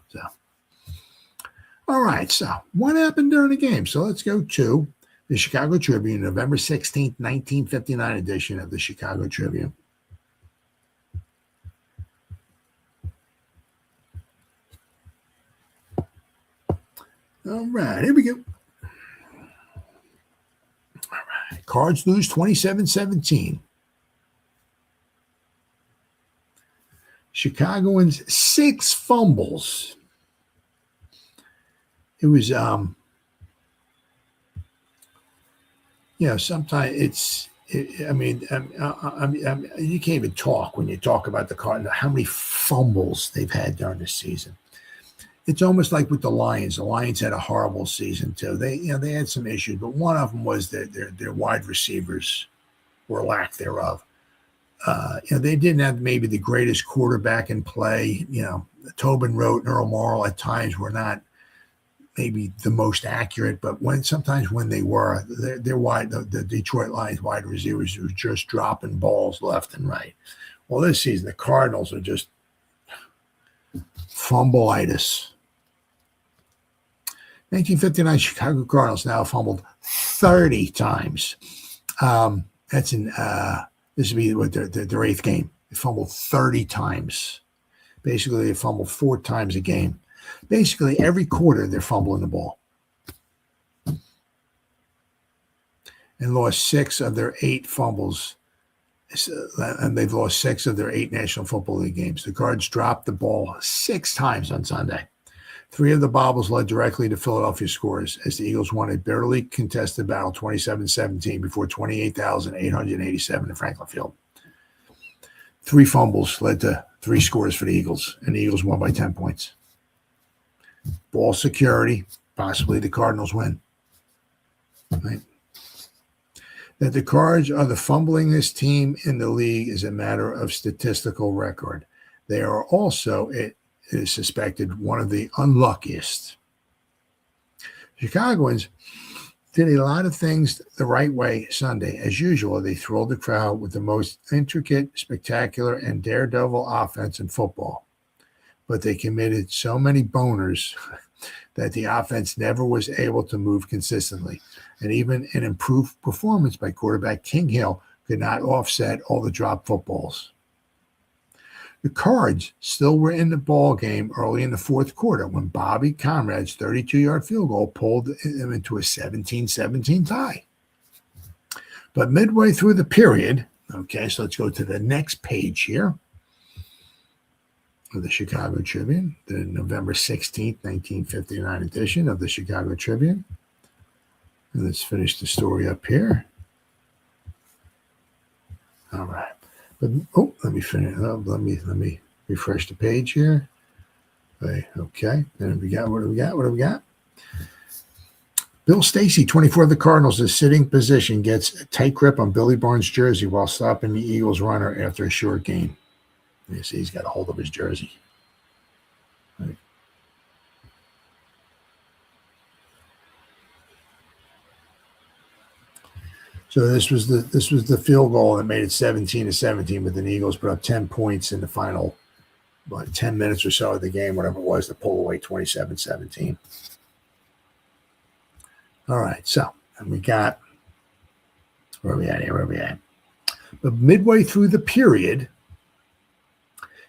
So, all right. So, what happened during the game? So, let's go to the Chicago Tribune, November 16th, 1959 edition of the Chicago Tribune. All right, here we go. All right, Cards lose 27-17. Chicagoans 6 fumbles. It was, sometimes you can't even talk when you talk about the Cardinals, how many fumbles they've had during the season. It's almost like with the Lions. The Lions had a horrible season too. They had some issues, but one of them was their wide receivers, or lack thereof. They didn't have maybe the greatest quarterback in play. Tobin Rote and Earl Morrall at times were not maybe the most accurate, but sometimes when they were, the Detroit Lions wide receivers were just dropping balls left and right. Well, this season the Cardinals are just fumbleitis. 1959 Chicago Cardinals now fumbled 30 times. This would be their 8th game. They fumbled 30 times. Basically, they fumbled 4 times a game. Basically, every quarter they're fumbling the ball. And lost 6 of their 8 fumbles. And they've lost 6 of their 8 National Football League games. The Cards dropped the ball 6 times on Sunday. 3 of the bobbles led directly to Philadelphia scores as the Eagles won a barely contested battle 27-17 before 28,887 in Franklin Field. 3 fumbles led to 3 scores for the Eagles, and the Eagles won by 10 points. Ball security, possibly the Cardinals win. Right? That the Cards are the fumblingest team in the league is a matter of statistical record. They are also, it is suspected, one of the unluckiest. Chicagoans did a lot of things the right way Sunday. As usual, they thrilled the crowd with the most intricate, spectacular, and daredevil offense in football. But they committed so many boners that the offense never was able to move consistently. And even an improved performance by quarterback King Hill could not offset all the dropped footballs. The Cards still were in the ball game early in the 4th quarter when Bobby Conrad's 32-yard field goal pulled them into a 17-17 tie. But midway through the period, okay, so let's go to the next page here of the Chicago Tribune, the November 16th, 1959 edition of the Chicago Tribune. And let's finish the story up here. All right. But, let me finish. Let me refresh the page here. Okay. Then what do we got? Bill Stacy, 24 of the Cardinals, is sitting position, gets a tight grip on Billy Barnes' jersey while stopping the Eagles runner after a short gain. You see, he's got a hold of his jersey. Right. So this was the field goal that made it 17-17, but then the Eagles put up 10 points in the final 10 minutes or so of the game, whatever it was, to pull away 27-17. All right, so and we got where are we at? But midway through the period,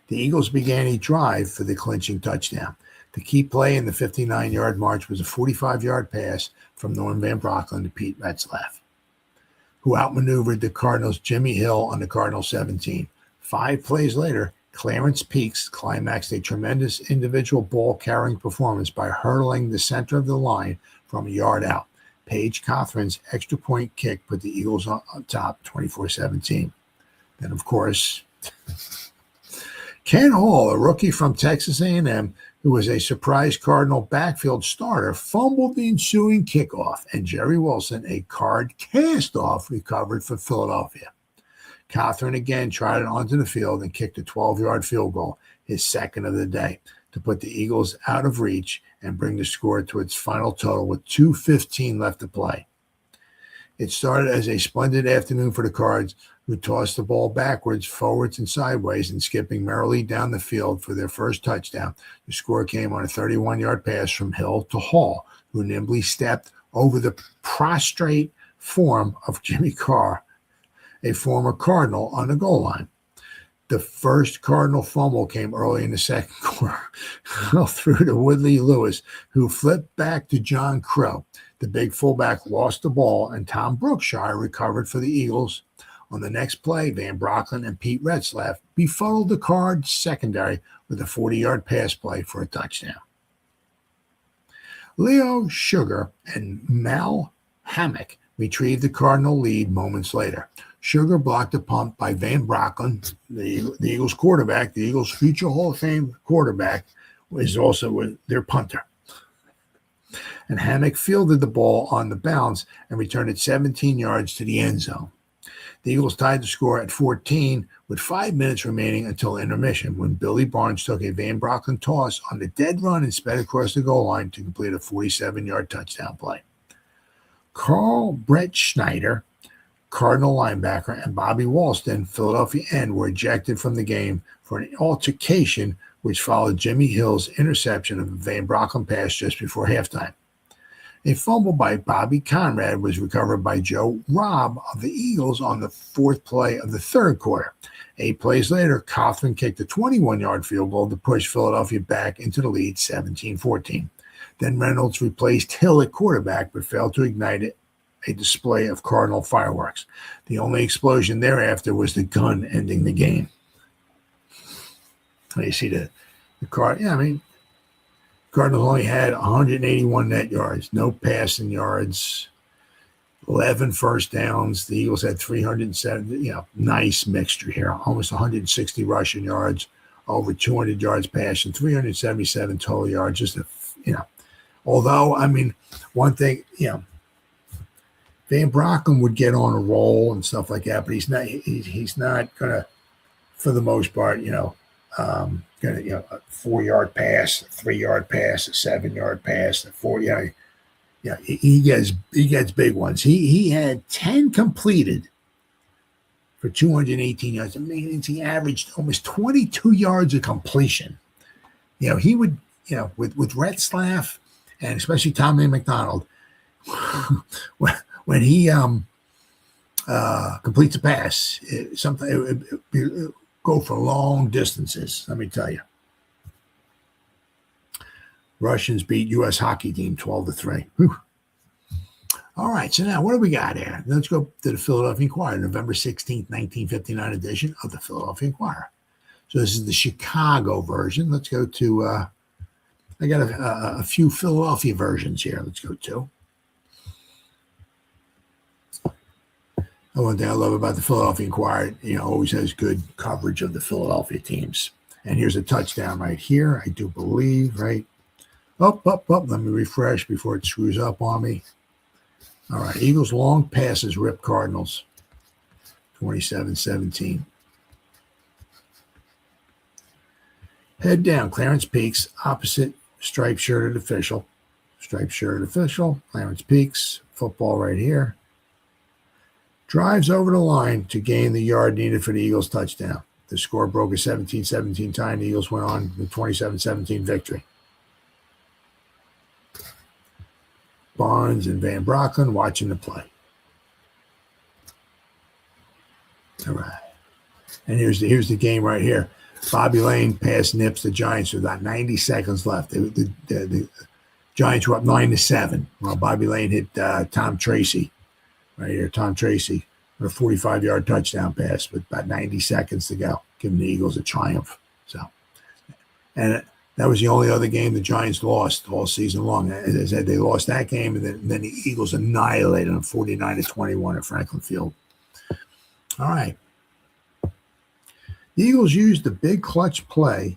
the Eagles began a drive for the clinching touchdown. The key play in the 59-yard march was a 45-yard pass from Norm Van Brocklin to Pete Retzlaff, who outmaneuvered the Cardinals' Jimmy Hill on the Cardinals 17. 5 plays later, Clarence Peaks climaxed a tremendous individual ball-carrying performance by hurdling the center of the line from a yard out. Paige Cothran's extra point kick put the Eagles on top 24-17. Then, of course, Ken Hall, a rookie from Texas A&M, who was a surprise Cardinal backfield starter, fumbled the ensuing kickoff, and Jerry Wilson, a card cast-off, recovered for Philadelphia. Cothran again trotted onto the field and kicked a 12-yard field goal, his second of the day, to put the Eagles out of reach and bring the score to its final total with 2:15 left to play. It started as a splendid afternoon for the Cards, who tossed the ball backwards, forwards, and sideways, and skipping merrily down the field for their first touchdown. The score came on a 31-yard pass from Hill to Hall, who nimbly stepped over the prostrate form of Jimmy Carr, a former Cardinal, on the goal line. The first Cardinal fumble came early in the second quarter. Through to Woodley Lewis, who flipped back to John Crow. The big fullback lost the ball, and Tom Brookshire recovered for the Eagles. On the next play, Van Brocklin and Pete Retzlaff befuddled the Cards secondary with a 40-yard pass play for a touchdown. Leo Sugar and Mal Hammock retrieved the Cardinal lead moments later. Sugar blocked a punt by Van Brocklin, the Eagles quarterback. The Eagles' future Hall of Fame quarterback was also their punter. And Hammock fielded the ball on the bounce and returned it 17 yards to the end zone. The Eagles tied the score at 14 with 5 minutes remaining until intermission, when Billy Barnes took a Van Brocklin toss on the dead run and sped across the goal line to complete a 47-yard touchdown play. Carl Brett Schneider, Cardinal linebacker, and Bobby Walston, Philadelphia end, were ejected from the game for an altercation which followed Jimmy Hill's interception of a Van Brocklin pass just before halftime. A fumble by Bobby Conrad was recovered by Joe Robb of the Eagles on the fourth play of the third quarter. 8 plays later, Coughlin kicked a 21-yard field goal to push Philadelphia back into the lead 17-14. Then Reynolds replaced Hill at quarterback but failed to ignite a display of Cardinal fireworks. The only explosion thereafter was the gun ending the game. You see the Cardinals only had 181 net yards, no passing yards, 11 first downs. The Eagles had 370, nice mixture here. Almost 160 rushing yards, over 200 yards passing, 377 total yards. Although, one thing, Van Brocklin would get on a roll and stuff like that, but he's not gonna, for the most part, a 4-yard pass, a 3-yard pass, a 7-yard pass, a 4. He gets big ones. He had 10 completed for 218 yards. He averaged almost 22 yards of completion. He would, with Retzlaff and especially Tommy McDonald, when he completes a pass, it would go for long distances, let me tell you. Russians beat U.S. hockey team 12-3. All right, so now what do we got here? Let's go to the Philadelphia Inquirer, November 16th, 1959 edition of the Philadelphia Inquirer. So this is the Chicago version. Let's go to, I got a few Philadelphia versions here. Let's go to. One thing I love about the Philadelphia Inquirer, always has good coverage of the Philadelphia teams. And here's a touchdown right here, I do believe, right? Up. Let me refresh before it screws up on me. All right, Eagles long passes rip Cardinals, 27-17. Head down, Clarence Peaks, opposite striped shirted official. Clarence Peaks, football right here. Drives over the line to gain the yard needed for the Eagles touchdown. The score broke a 17-17 tie. The Eagles went on with 27-17 victory. Barnes and Van Brocklin watching the play. All right. And here's the game right here. Bobby Lane pass nips the Giants with about 90 seconds left. The Giants were up 9-7. Well, Bobby Lane hit Tom Tracy. Right here, Tom Tracy, with a 45-yard touchdown pass with about 90 seconds to go, giving the Eagles a triumph. And that was the only other game the Giants lost all season long. As I said, they lost that game, and then the Eagles annihilated them 49-21 at Franklin Field. All right. The Eagles used the big clutch play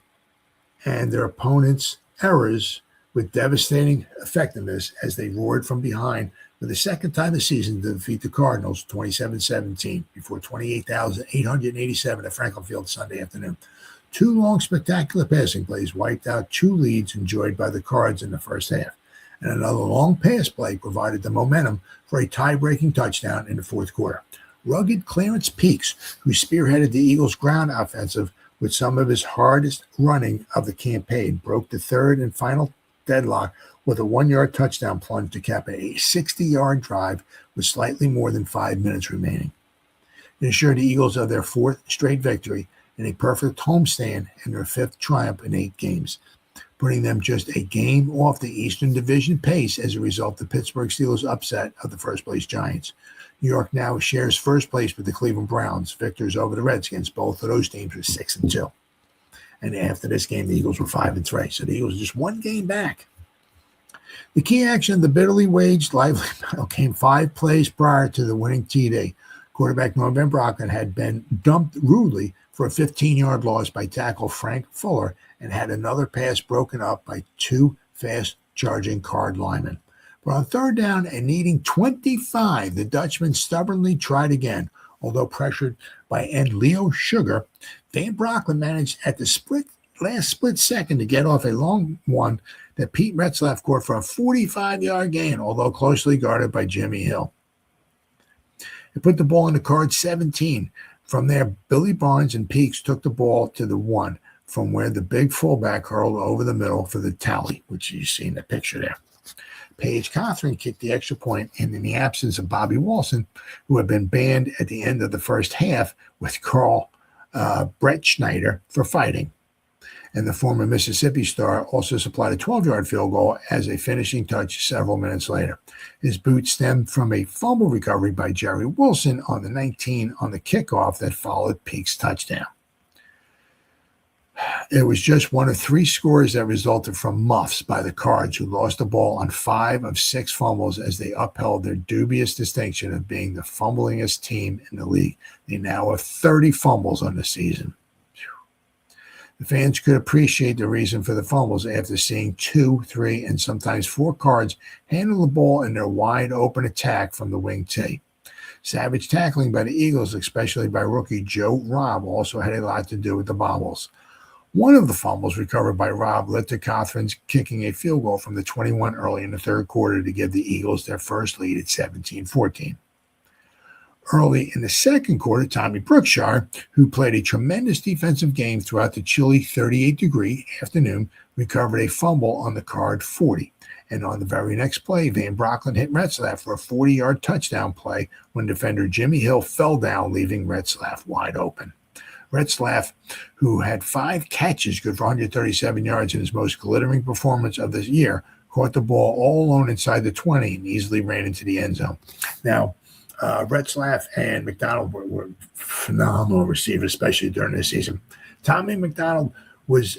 and their opponents' errors with devastating effectiveness as they roared from behind for the second time this season to defeat the Cardinals 27-17 before 28,887 at Franklin Field Sunday afternoon. 2 long, spectacular passing plays wiped out 2 leads enjoyed by the Cards in the first half, and another long pass play provided the momentum for a tie-breaking touchdown in the fourth quarter. Rugged Clarence Peaks, who spearheaded the Eagles' ground offensive with some of his hardest running of the campaign, broke the third and final deadlock with a 1-yard touchdown plunge to cap a 60-yard drive with slightly more than 5 minutes remaining. It assured the Eagles of their fourth straight victory and a perfect homestand and their fifth triumph in 8 games, putting them just a game off the Eastern Division pace as a result of the Pittsburgh Steelers' upset of the first-place Giants. New York now shares first place with the Cleveland Browns, victors over the Redskins. Both of those teams were 6-2. And after this game, the Eagles were 5-3. So the Eagles are just 1 game back. The key action of the bitterly waged lively battle came 5 plays prior to the winning TD. Quarterback Norm Van Brocklin had been dumped rudely for a 15-yard loss by tackle Frank Fuller and had another pass broken up by 2 fast-charging Card linemen. But on third down and needing 25, the Dutchman stubbornly tried again. Although pressured by end Leo Sugar, Van Brocklin managed at the last split second to get off a long one that Pete Retzlaff caught for a 45-yard gain, although closely guarded by Jimmy Hill. It put the ball in the Cards' 17. From there, Billy Barnes and Peaks took the ball to the 1, from where the big fullback hurled over the middle for the tally, which you see in the picture there. Paige Cothran kicked the extra point, and in the absence of Bobby Wilson, who had been banned at the end of the first half with Carl Brett Schneider for fighting. And the former Mississippi star also supplied a 12-yard field goal as a finishing touch several minutes later. His boot stemmed from a fumble recovery by Jerry Wilson on the 19 on the kickoff that followed Peaks' touchdown. It was just one of 3 scores that resulted from muffs by the Cards, who lost the ball on 5 of 6 fumbles as they upheld their dubious distinction of being the fumblingest team in the league. They now have 30 fumbles on the season. The fans could appreciate the reason for the fumbles after seeing 2, 3, and sometimes 4 Cards handle the ball in their wide-open attack from the wing tee. Savage tackling by the Eagles, especially by rookie Joe Robb, also had a lot to do with the bobbles. One of the fumbles recovered by Robb led to Cothran's kicking a field goal from the 21 early in the third quarter to give the Eagles their first lead at 17-14. Early in the second quarter, Tommy Brookshire, who played a tremendous defensive game throughout the chilly 38-degree afternoon, recovered a fumble on the Card 40. And on the very next play, Van Brocklin hit Retzlaff for a 40-yard touchdown play when defender Jimmy Hill fell down, leaving Retzlaff wide open. Retzlaff, who had 5 catches good for 137 yards in his most glittering performance of the year, caught the ball all alone inside the 20 and easily ran into the end zone. Now, Retzlaff and McDonald were phenomenal receivers, especially during this season. Tommy McDonald was,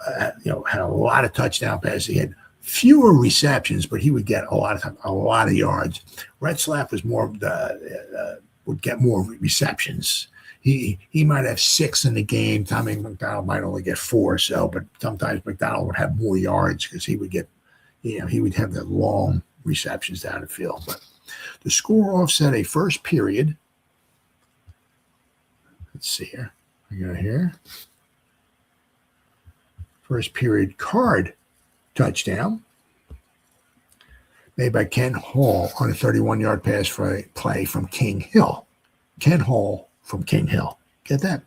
had a lot of touchdown passes. He had fewer receptions, but he would get a lot of yards. Retzlaff was more would get more receptions. He might have 6 in the game. Tommy McDonald might only get 4 or so, but sometimes McDonald would have more yards because he would get, he would have the long receptions down the field. But the score offset a first period. Let's see here. We got here. First period Card touchdown made by Ken Hall on a 31-yard pass play from King Hill. Ken Hall from King Hill. Get that?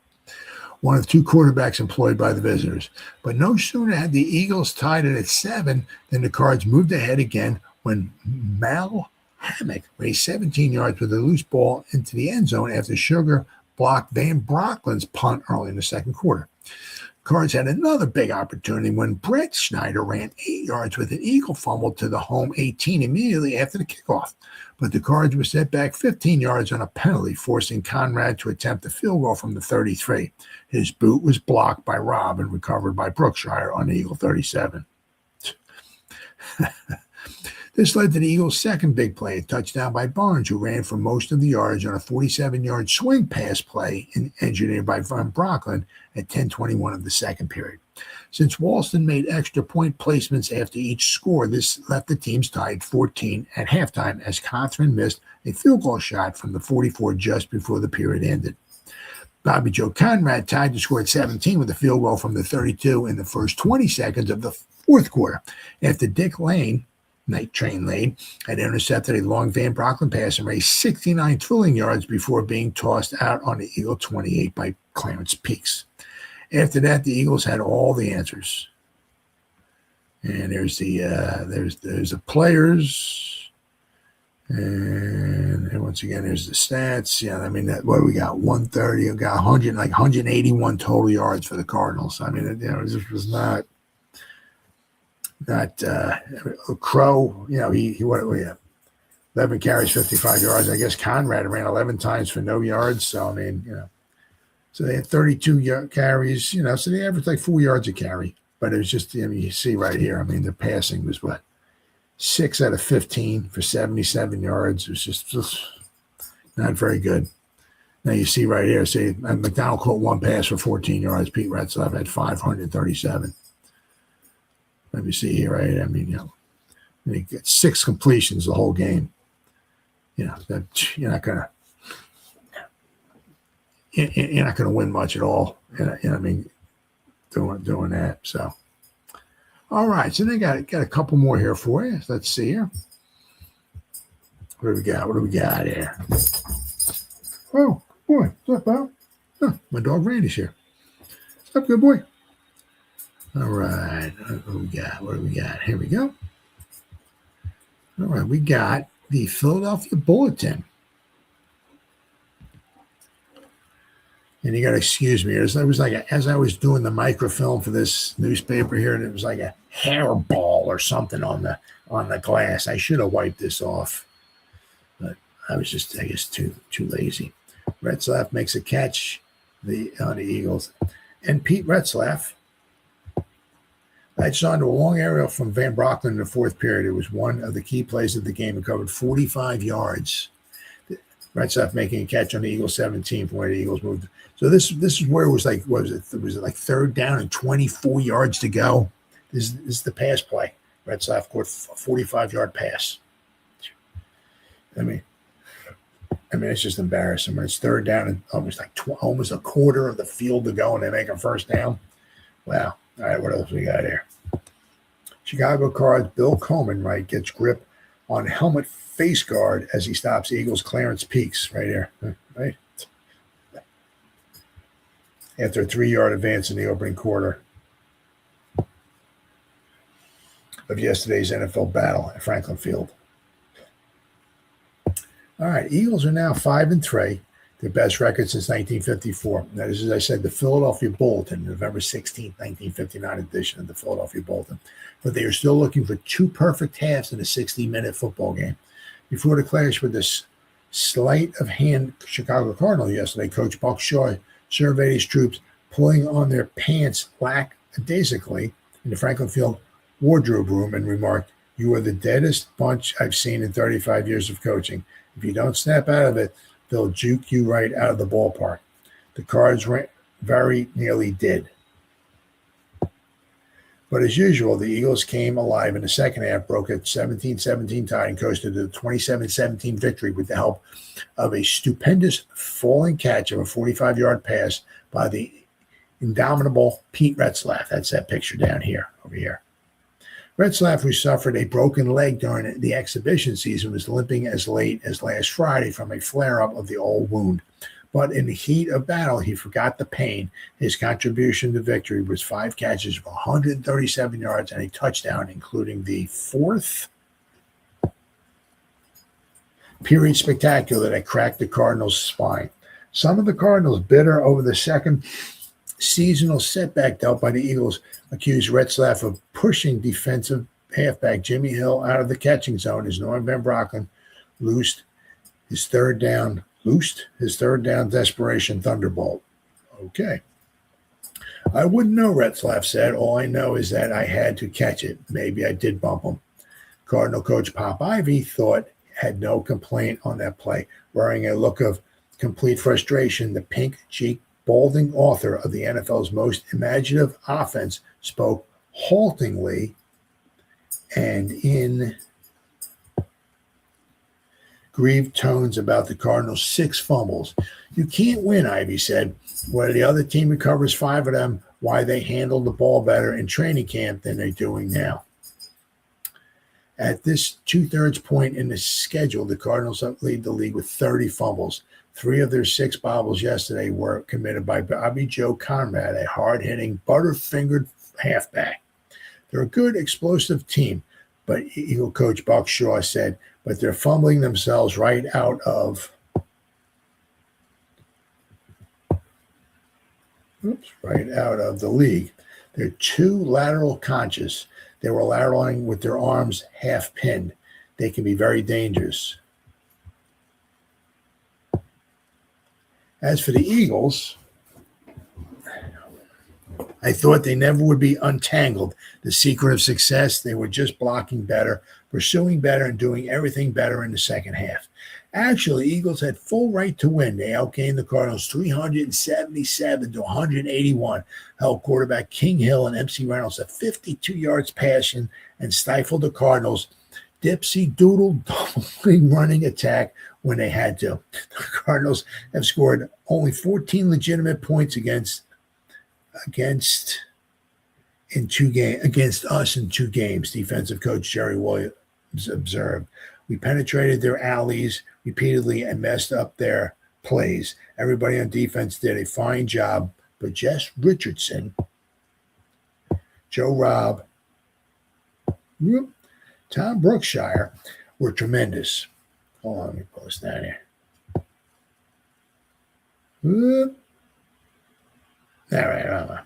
One of 2 quarterbacks employed by the visitors. But no sooner had the Eagles tied it at 7 than the Cards moved ahead again when Mal Hammock raised 17 yards with a loose ball into the end zone after Sugar blocked Van Brocklin's punt early in the second quarter. Cards had another big opportunity when Brett Schneider ran 8 yards with an Eagle fumble to the home 18 immediately after the kickoff. But the Cards were set back 15 yards on a penalty, forcing Conrad to attempt a field goal from the 33. His boot was blocked by Robb and recovered by Brookshire on the Eagle 37. This led to the Eagles' second big play, a touchdown by Barnes, who ran for most of the yards on a 47-yard swing pass play engineered by Van Brocklin at 10:21 of the second period. Since Walston made extra point placements after each score, this left the teams tied 14 at halftime as Cothran missed a field goal shot from the 44 just before the period ended. Bobby Joe Conrad tied the score at 17 with a field goal from the 32 in the first 20 seconds of the fourth quarter after Dick Lane Night Train Lane, had intercepted a long Van Brocklin pass and raised 69 thrilling yards before being tossed out on the Eagle 28 by Clarence Peaks. After that, the Eagles had all the answers. And there's the players, and once again there's the stats. Yeah, I mean, what do we got? 130. We got 181 total yards for the Cardinals. I mean, this was not Crow. He what we have 11 carries, 55 yards. I guess Conrad ran 11 times for no yards. So I mean, so they had 32 carries. So they averaged like 4 yards a carry. But it was just, you see right here, I mean, the passing was 6 out of 15 for 77 yards. It was just not very good. Now you see right here, McDonald caught one pass for 14 yards. Pete Retzlaff had 537. Let me see here, right? I mean, he got 6 completions the whole game. That you're not gonna win much at all. I mean, doing that. So, all right. So they got a couple more here for you. Let's see here. What do we got here? Oh boy, what's up, Bob? Oh, my dog Randy's here. What's up, good boy? All right. What do we got? Here we go. All right, we got the Philadelphia Bulletin. And you got to excuse me. It was like as I was doing the microfilm for this newspaper here, and it was like a hairball or something on the glass. I should have wiped this off, but I was just, I guess, too lazy. Retzlaff makes a catch on the Eagles, and Pete Retzlaff latched onto a long aerial from Van Brocklin in the fourth period. It was one of the key plays of the game and covered 45 yards. Retzlaff making a catch on the Eagles 17 from where the Eagles moved. So this is where it was like, what was it? Was it like 3rd down and 24 yards to go? This is the pass play. Retzlaff caught a 45-yard pass. I mean, it's just embarrassing when it's 3rd down and almost a quarter of the field to go and they make a first down. Wow. All right, what else we got here? Chicago Cards Bill Coleman, gets grip on helmet face guard as he stops Eagles Clarence Peaks right here, right? After a 3-yard advance in the opening quarter of yesterday's NFL battle at Franklin Field. All right, Eagles are now 5-3, their best record since 1954. That is, as I said, the Philadelphia Bulletin, November 16th, 1959 edition of the Philadelphia Bulletin. But they are still looking for 2 perfect halves in a 60-minute football game. Before the clash with this sleight of hand Chicago Cardinals yesterday, Coach Buck Shaw surveyed his troops pulling on their pants lackadaisically in the Franklin Field wardrobe room and remarked, "You are the deadest bunch I've seen in 35 years of coaching. If you don't snap out of it, they'll juke you right out of the ballpark." The Cards very nearly did. But as usual, the Eagles came alive in the second half, broke at 17-17 tie, and coasted to the 27-17 victory with the help of a stupendous falling catch of a 45-yard pass by the indomitable Pete Retzlaff. That's that picture down here, over here. Retzlaff, who suffered a broken leg during the exhibition season, was limping as late as last Friday from a flare-up of the old wound. But in the heat of battle, he forgot the pain. His contribution to victory was 5 catches for 137 yards and a touchdown, including the 4th period spectacular that cracked the Cardinals' spine. Some of the Cardinals, bitter over the second seasonal setback dealt by the Eagles, accused Retzlaff of pushing defensive halfback Jimmy Hill out of the catching zone as Norm Van Brocklin loosed his third down desperation thunderbolt. Okay. I wouldn't know, Retzlaff said. All I know is that I had to catch it. Maybe I did bump him. Cardinal coach Pop Ivy had no complaint on that play. Wearing a look of complete frustration, the pink-cheeked, balding author of the NFL's most imaginative offense spoke haltingly and in grieved tones about the Cardinals' 6 fumbles. You can't win, Ivy said, where the other team recovers 5 of them, why they handled the ball better in training camp than they're doing now. At this two-thirds point in the schedule, the Cardinals lead the league with 30 fumbles. 3 of their 6 bobbles yesterday were committed by Bobby Joe Conrad, a hard-hitting, butter-fingered halfback. They're a good, explosive team, but Eagle coach Buck Shaw said, but they're fumbling themselves right out of the league. They're too lateral conscious. They were lateraling with their arms half pinned. They can be very dangerous. As for the Eagles, I thought they never would be untangled. The secret of success, they were just blocking better, pursuing better, and doing everything better in the second half. Actually, Eagles had full right to win. They outgained the Cardinals 377 to 181, held quarterback King Hill and MC Reynolds to 52 yards passing, and stifled the Cardinals' dipsy doodle doubling running attack when they had to. The Cardinals have scored only 14 legitimate points against us in 2 games, defensive coach Jerry Williams observed. We penetrated their alleys repeatedly and messed up their plays. Everybody on defense did a fine job, but Jess Richardson, Joe Robb, Tom Brookshire were tremendous. Hold on, let me pull this down here. All right.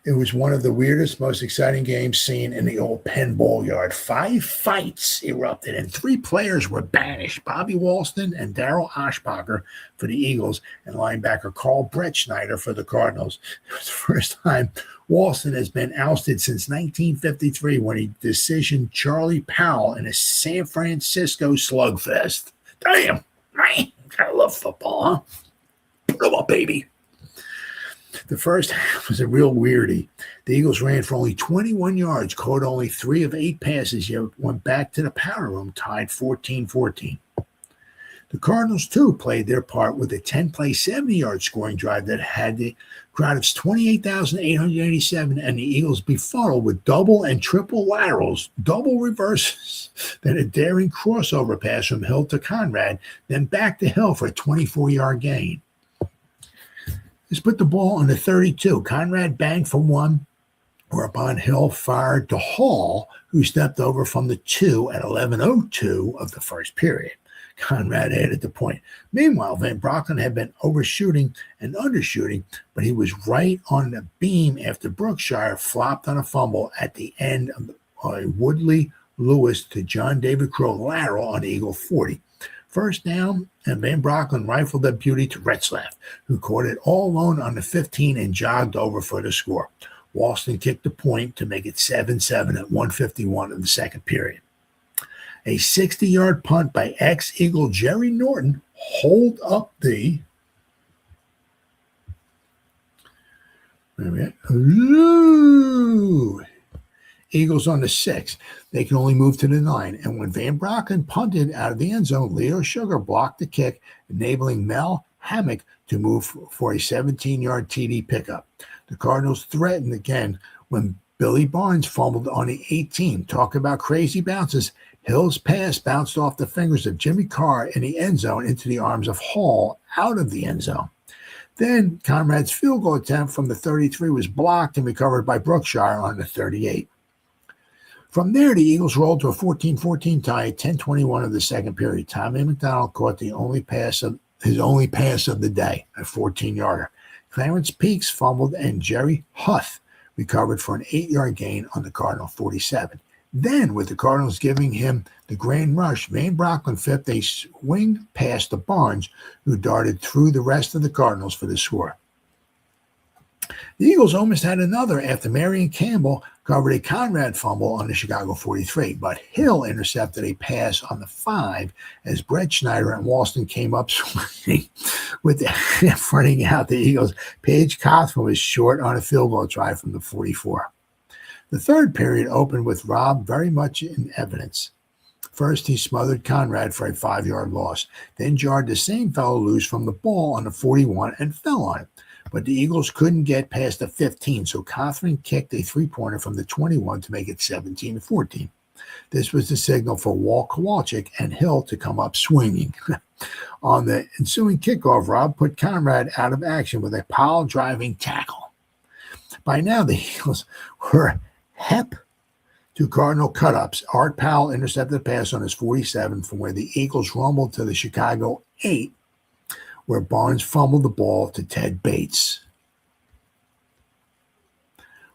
It was one of the weirdest, most exciting games seen in the old Penn Ball Yard. 5 fights erupted and 3 players were banished. Bobby Walston and Darryl Oshbacher for the Eagles and linebacker Carl Brettschneider for the Cardinals. It was the first time Walston has been ousted since 1953 when he decisioned Charlie Powell in a San Francisco slugfest. Damn, man, I love football, huh? Put 'em up, baby. The first half was a real weirdie. The Eagles ran for only 21 yards, caught only 3 of 8 passes, yet went back to the powder room, tied 14-14. The Cardinals, too, played their part with a 10-play, 70-yard scoring drive that had the crowd of 28,887 and the Eagles befuddled with double and triple laterals, double reverses, then a daring crossover pass from Hill to Conrad, then back to Hill for a 24-yard gain. Let's put the ball on the 32. Conrad banged for 1, whereupon Hill fired to Hall, who stepped over from the 2 at 11:02 of the first period. Conrad added the point. Meanwhile, Van Brocklin had been overshooting and undershooting, but he was right on the beam after Brookshire flopped on a fumble at the end of a Woodley Lewis to John David Crow lateral on the Eagle 40. First down, and Van Brocklin rifled that beauty to Retzlaff, who caught it all alone on the 15 and jogged over for the score. Walston kicked the point to make it 7-7 at 1:51 of the second period. A 60-yard punt by ex-Eagle Jerry Norton holed up the Eagles on the 6. They can only move to the 9. And when Van Brocklin punted out of the end zone, Leo Sugar blocked the kick, enabling Mel Hammock to move for a 17-yard TD pickup. The Cardinals threatened again when Billy Barnes fumbled on the 18. Talk about crazy bounces. Hill's pass bounced off the fingers of Jimmy Carr in the end zone into the arms of Hall out of the end zone. Then Conrad's field goal attempt from the 33 was blocked and recovered by Brookshire on the 38. From there, the Eagles rolled to a 14-14 tie at 10:21 of the second period. Tommy McDonald caught his only pass of the day, a 14-yarder. Clarence Peaks fumbled, and Jerry Huth recovered for an 8-yard gain on the Cardinal 47. Then, with the Cardinals giving him the grand rush, Van Brocklin flipped a swing pass to Barnes, who darted through the rest of the Cardinals for the score. The Eagles almost had another after Marion Campbell covered a Conrad fumble on the Chicago 43, but Hill intercepted a pass on the 5 as Brettschneider and Walston came up swinging with the fronting out the Eagles. Paige Cothran was short on a field goal try from the 44. The third period opened with Robb very much in evidence. First, he smothered Conrad for a 5-yard loss, then jarred the same fellow loose from the ball on the 41 and fell on it. But the Eagles couldn't get past the 15, so Cothran kicked a 3-pointer from the 21 to make it 17-14. This was the signal for Kowalczyk and Hill to come up swinging. On the ensuing kickoff, Rob put Conrad out of action with a pile-driving tackle. By now, the Eagles were hep to Cardinal cut-ups. Art Powell intercepted the pass on his 47 from where the Eagles rumbled to the Chicago 8, where Barnes fumbled the ball to Ted Bates.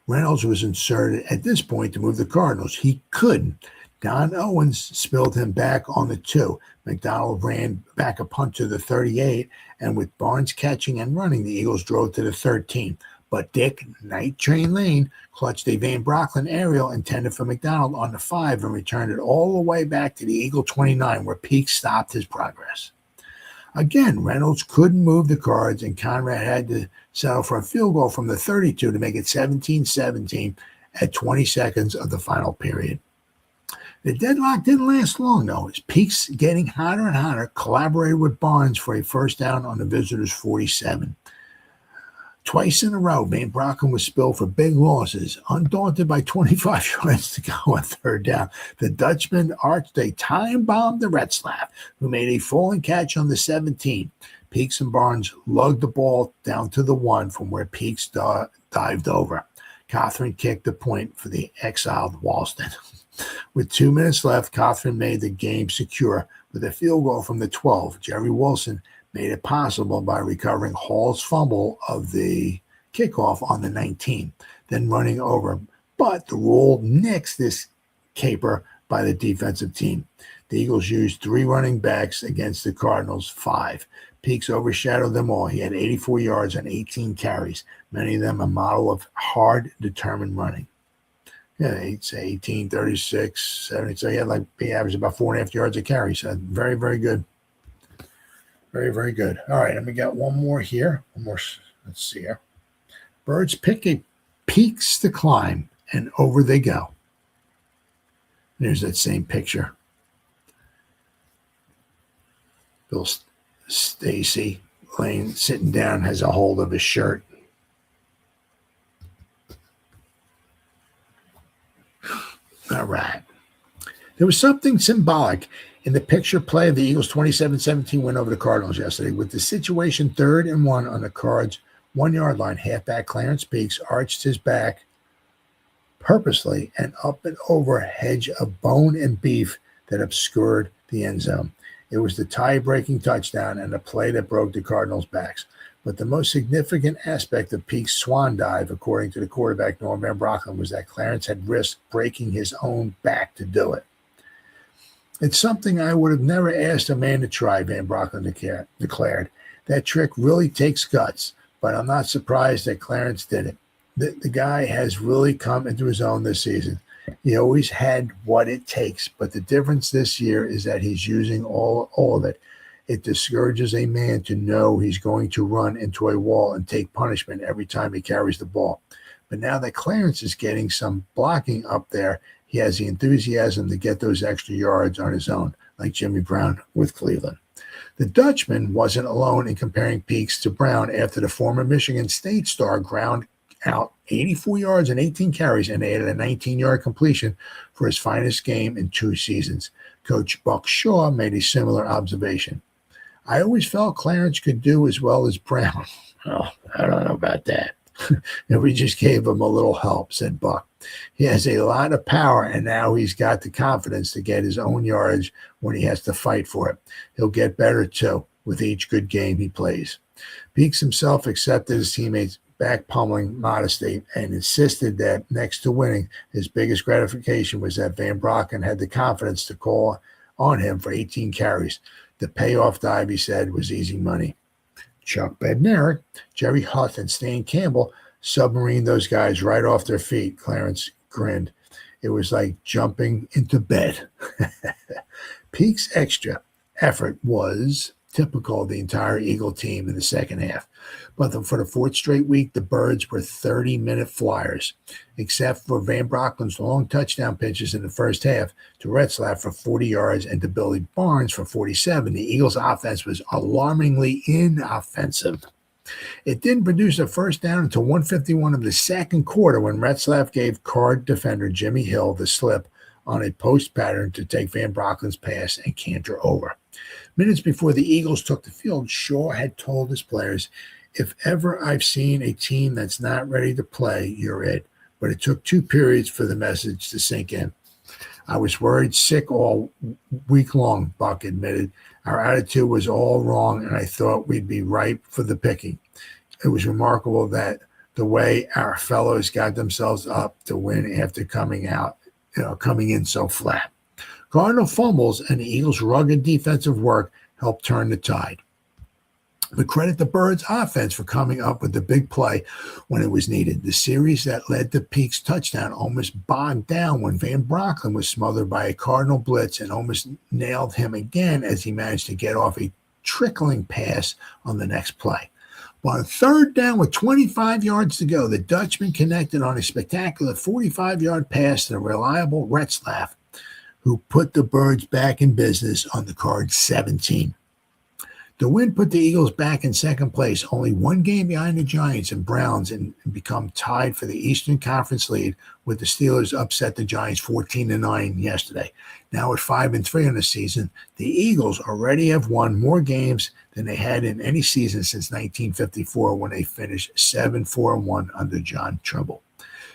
Reynolds was inserted at this point to move the Cardinals. He couldn't. Don Owens spilled him back on the 2. McDonald ran back a punt to the 38, and with Barnes catching and running, the Eagles drove to the 13. But Dick, Night Train Lane, clutched a Van Brocklin aerial intended for McDonald on the 5 and returned it all the way back to the Eagle 29, where Peak stopped his progress. Again, Reynolds couldn't move the Cards, and Conrad had to settle for a field goal from the 32 to make it 17-17 at 20 seconds of the final period. The deadlock didn't last long, though, as Peaks, getting hotter and hotter, collaborated with Barnes for a first down on the visitors' 47. Twice in a row, Van Brocklin was spilled for big losses. Undaunted by 25 yards to go on third down, the Dutchman arched a time bomb to Retzlaff, who made a falling catch on the 17. Peaks and Barnes lugged the ball down to the 1 from where Peaks dived over. Cothran kicked the point for the exiled Walston. With 2 minutes left, Cothran made the game secure with a field goal from the 12. Jerry Wilson made it possible by recovering Hall's fumble of the kickoff on the 19, then running over. But the rule nixed this caper by the defensive team. The Eagles used 3 running backs against the Cardinals' 5. Peaks overshadowed them all. He had 84 yards on 18 carries, many of them a model of hard, determined running. Yeah, he'd say 18, 36, 70. So he averaged about 4.5 yards a carry. So very, very good. Very, very good. All right, and we got one more here. Let's see here. Birds pick a peaks to climb, and over they go. There's that same picture. Bill Stacy laying, sitting down, has a hold of his shirt. All right. There was something symbolic in the picture play of the Eagles' 27-17 win over the Cardinals yesterday. With the situation 3rd and 1 on the Cards' 1-yard line, halfback Clarence Peaks arched his back purposely and up and over a hedge of bone and beef that obscured the end zone. It was the tie-breaking touchdown and a play that broke the Cardinals' backs. But the most significant aspect of Peaks' swan dive, according to the quarterback Norm Van Brocklin, was that Clarence had risked breaking his own back to do it. It's something I would have never asked a man to try, Van Brocklin declared. That trick really takes guts, but I'm not surprised that Clarence did it. The guy has really come into his own this season. He always had what it takes, but the difference this year is that he's using all of it. It discourages a man to know he's going to run into a wall and take punishment every time he carries the ball. But now that Clarence is getting some blocking up there, he has the enthusiasm to get those extra yards on his own, like Jimmy Brown with Cleveland. The Dutchman wasn't alone in comparing Peaks to Brown after the former Michigan State star ground out 84 yards and 18 carries and added a 19-yard completion for his finest game in 2 seasons. Coach Buck Shaw made a similar observation. I always felt Clarence could do as well as Brown. Oh, I don't know about that. We just gave him a little help, said Buck. He has a lot of power, and now he's got the confidence to get his own yardage when he has to fight for it. He'll get better, too, with each good game he plays. Peaks himself accepted his teammates' back pummeling modesty and insisted that next to winning, his biggest gratification was that Van Brocklin had the confidence to call on him for 18 carries. The payoff dive, he said, was easy money. Chuck Bednarik, Jerry Huth, and Stan Campbell submarined those guys right off their feet. Clarence grinned. It was like jumping into bed. Peaks' extra effort was typical of the entire Eagle team in the second half. But for the 4th straight week, the Birds were 30-minute flyers, except for Van Brocklin's long touchdown pitches in the first half to Retzlaff for 40 yards and to Billy Barnes for 47. The Eagles' offense was alarmingly inoffensive. It didn't produce a first down until 1:51 of the second quarter when Retzlaff gave Card defender Jimmy Hill the slip on a post pattern to take Van Brocken's pass and canter over. Minutes before the Eagles took the field, Shaw had told his players, "If ever I've seen a team that's not ready to play, you're it." But it took 2 periods for the message to sink in. "I was worried sick all week long," Buck admitted. "Our attitude was all wrong, and I thought we'd be ripe for the picking. It was remarkable that the way our fellows got themselves up to win after coming in so flat." Cardinal fumbles and the Eagles' rugged defensive work helped turn the tide. But credit the Birds' offense for coming up with the big play when it was needed. The series that led to Peak's touchdown almost bogged down when Van Brocklin was smothered by a Cardinal blitz and almost nailed him again as he managed to get off a trickling pass on the next play. But on third down with 25 yards to go, the Dutchman connected on a spectacular 45-yard pass to the reliable Retzlaff, who put the Birds back in business on the Cards 17. The win put the Eagles back in second place, only 1 game behind the Giants and Browns, and become tied for the Eastern Conference lead, with the Steelers upset the Giants 14-9 yesterday. Now at 5-3 on the season, the Eagles already have won more games than they had in any season since 1954, when they finished 7-4-1 under John Trimble.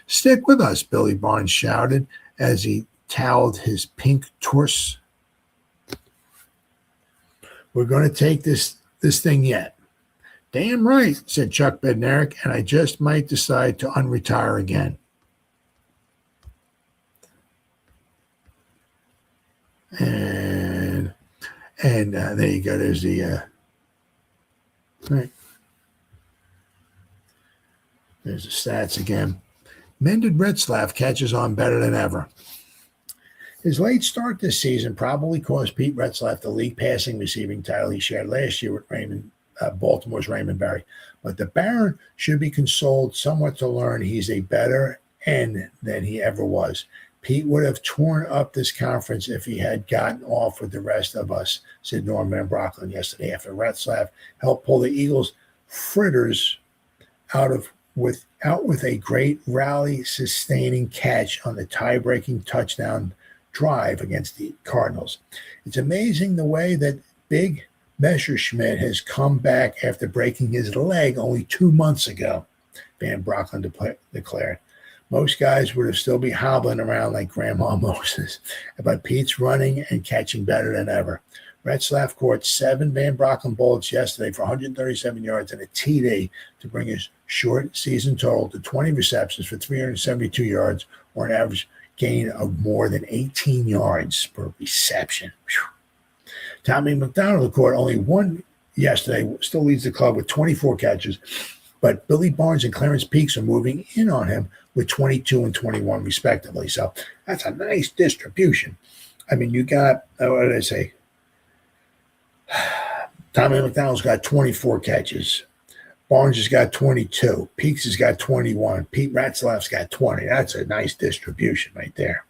"Stick with us," Billy Barnes shouted as he toweled his pink torso. "We're going to take this thing yet." "Damn right," said Chuck Bednarik, "and I just might decide to unretire again." And there you go. There's the right. There's the stats again. Mended Retzlaff catches on better than ever. His late start this season probably cost Pete Retzlaff the league passing receiving title he shared last year with Baltimore's Raymond Berry. But the Baron should be consoled somewhat to learn he's a better end than he ever was. "Pete would have torn up this conference if he had gotten off with the rest of us," said Norm Van Brocklin yesterday after Retzlaff helped pull the Eagles' fritters out with a great rally-sustaining catch on the tie-breaking touchdown drive against the Cardinals. "It's amazing the way that Big Messerschmidt has come back after breaking his leg only 2 months ago," Van Brocklin declared. "Most guys would have still be hobbling around like Grandma Moses, but Pete's running and catching better than ever." Retzlaff caught 7 Van Brocklin bullets yesterday for 137 yards and a TD to bring his short season total to 20 receptions for 372 yards, or an average gain of more than 18 yards per reception. Whew. Tommy McDonald caught only 1 yesterday, still leads the club with 24 catches, but Billy Barnes and Clarence Peaks are moving in on him with 22 and 21 respectively. So that's a nice distribution. I mean, you got, what did I say? Tommy McDonald's got 24 catches. Barnes has got 22. Peaks has got 21. Pete Retzlaff's got 20. That's a nice distribution right there.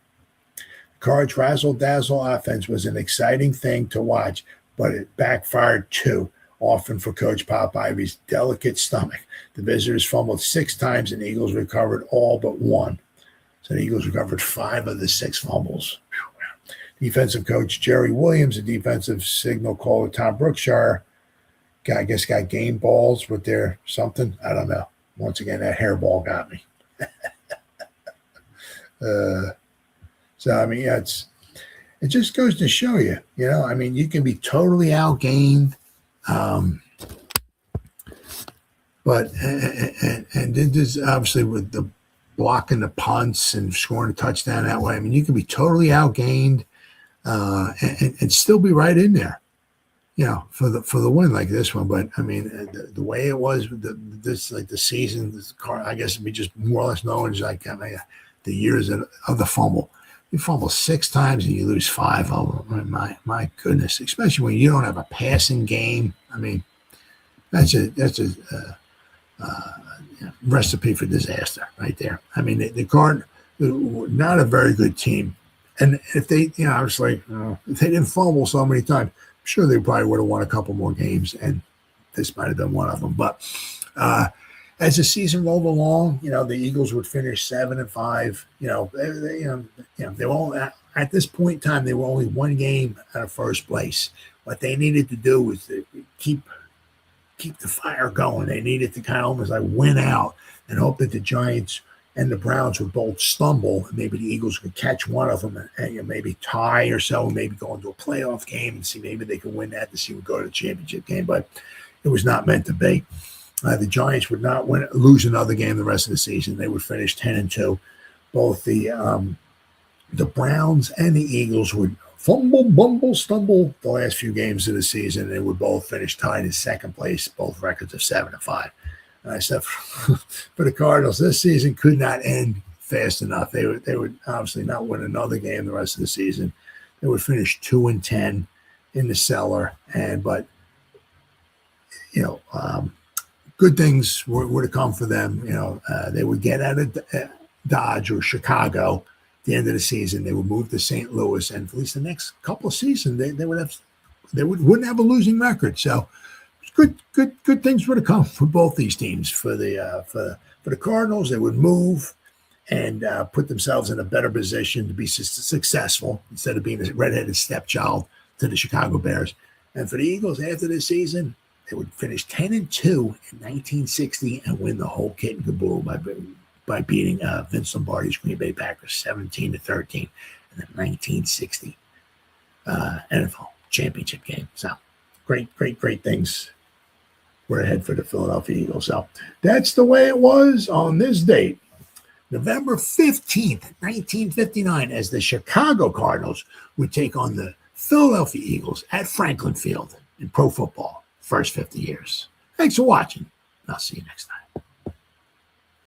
Cards' razzle-dazzle offense was an exciting thing to watch, but it backfired too often for Coach Pop Ivy's delicate stomach. The visitors fumbled 6 times, and the Eagles recovered all but 1. So the Eagles recovered 5 of the 6 fumbles. Defensive coach Jerry Williams and defensive signal caller Tom Brookshire, I guess, got game balls with their something. I don't know. Once again, that hairball got me. So, I mean, it just goes to show you, I mean, you can be totally outgained. But this obviously with the blocking the punts and scoring a touchdown that way, I mean, you can be totally outgained and still be right in there, for the win like this one. But I mean, the way it was with the season, I guess it'd be just more or less known as like the years of the fumble. You fumble 6 times and you lose 5 of them. My goodness, especially when you don't have a passing game. I mean, that's a recipe for disaster right there. I mean, the Cardinals, not a very good team. And if they, obviously, if they didn't fumble so many times, I'm sure they probably would have won a couple more games, and this might have been one of them. But as the season rolled along, the Eagles would finish 7-5. They won't at this point in time, they were only one game out of first place. What they needed to do was to keep the fire going. They needed to kind of almost like win out and hope that the Giants and the Browns would both stumble, and maybe the Eagles could catch one of them and maybe tie or so, maybe go into a playoff game and see maybe they could win that to see who would go to the championship game. But it was not meant to be. The Giants would not lose another game the rest of the season. They would finish 10-2. Both the Browns and the Eagles would fumble, bumble, stumble the last few games of the season. They would both finish tied in second place, both records of 7-5. Except for the Cardinals, this season could not end fast enough. They would obviously not win another game the rest of the season. They would finish 2-10 in the cellar, but good things were to come for them. They would get out of Dodge or Chicago at the end of the season. They would move to St. Louis, and at least the next couple of seasons, they wouldn't have a losing record. So good things were to come for both these teams. For the Cardinals, they would move and put themselves in a better position to be successful instead of being a redheaded stepchild to the Chicago Bears. And for the Eagles, after this season, they would finish 10-2 in 1960 and win the whole kit and caboodle by beating Vince Lombardi's Green Bay Packers 17-13 in the 1960 NFL championship game. So great things were ahead for the Philadelphia Eagles. So that's the way it was on this date, November 15th, 1959, as the Chicago Cardinals would take on the Philadelphia Eagles at Franklin Field in pro football. First 50 years. Thanks for watching. I'll see you next time.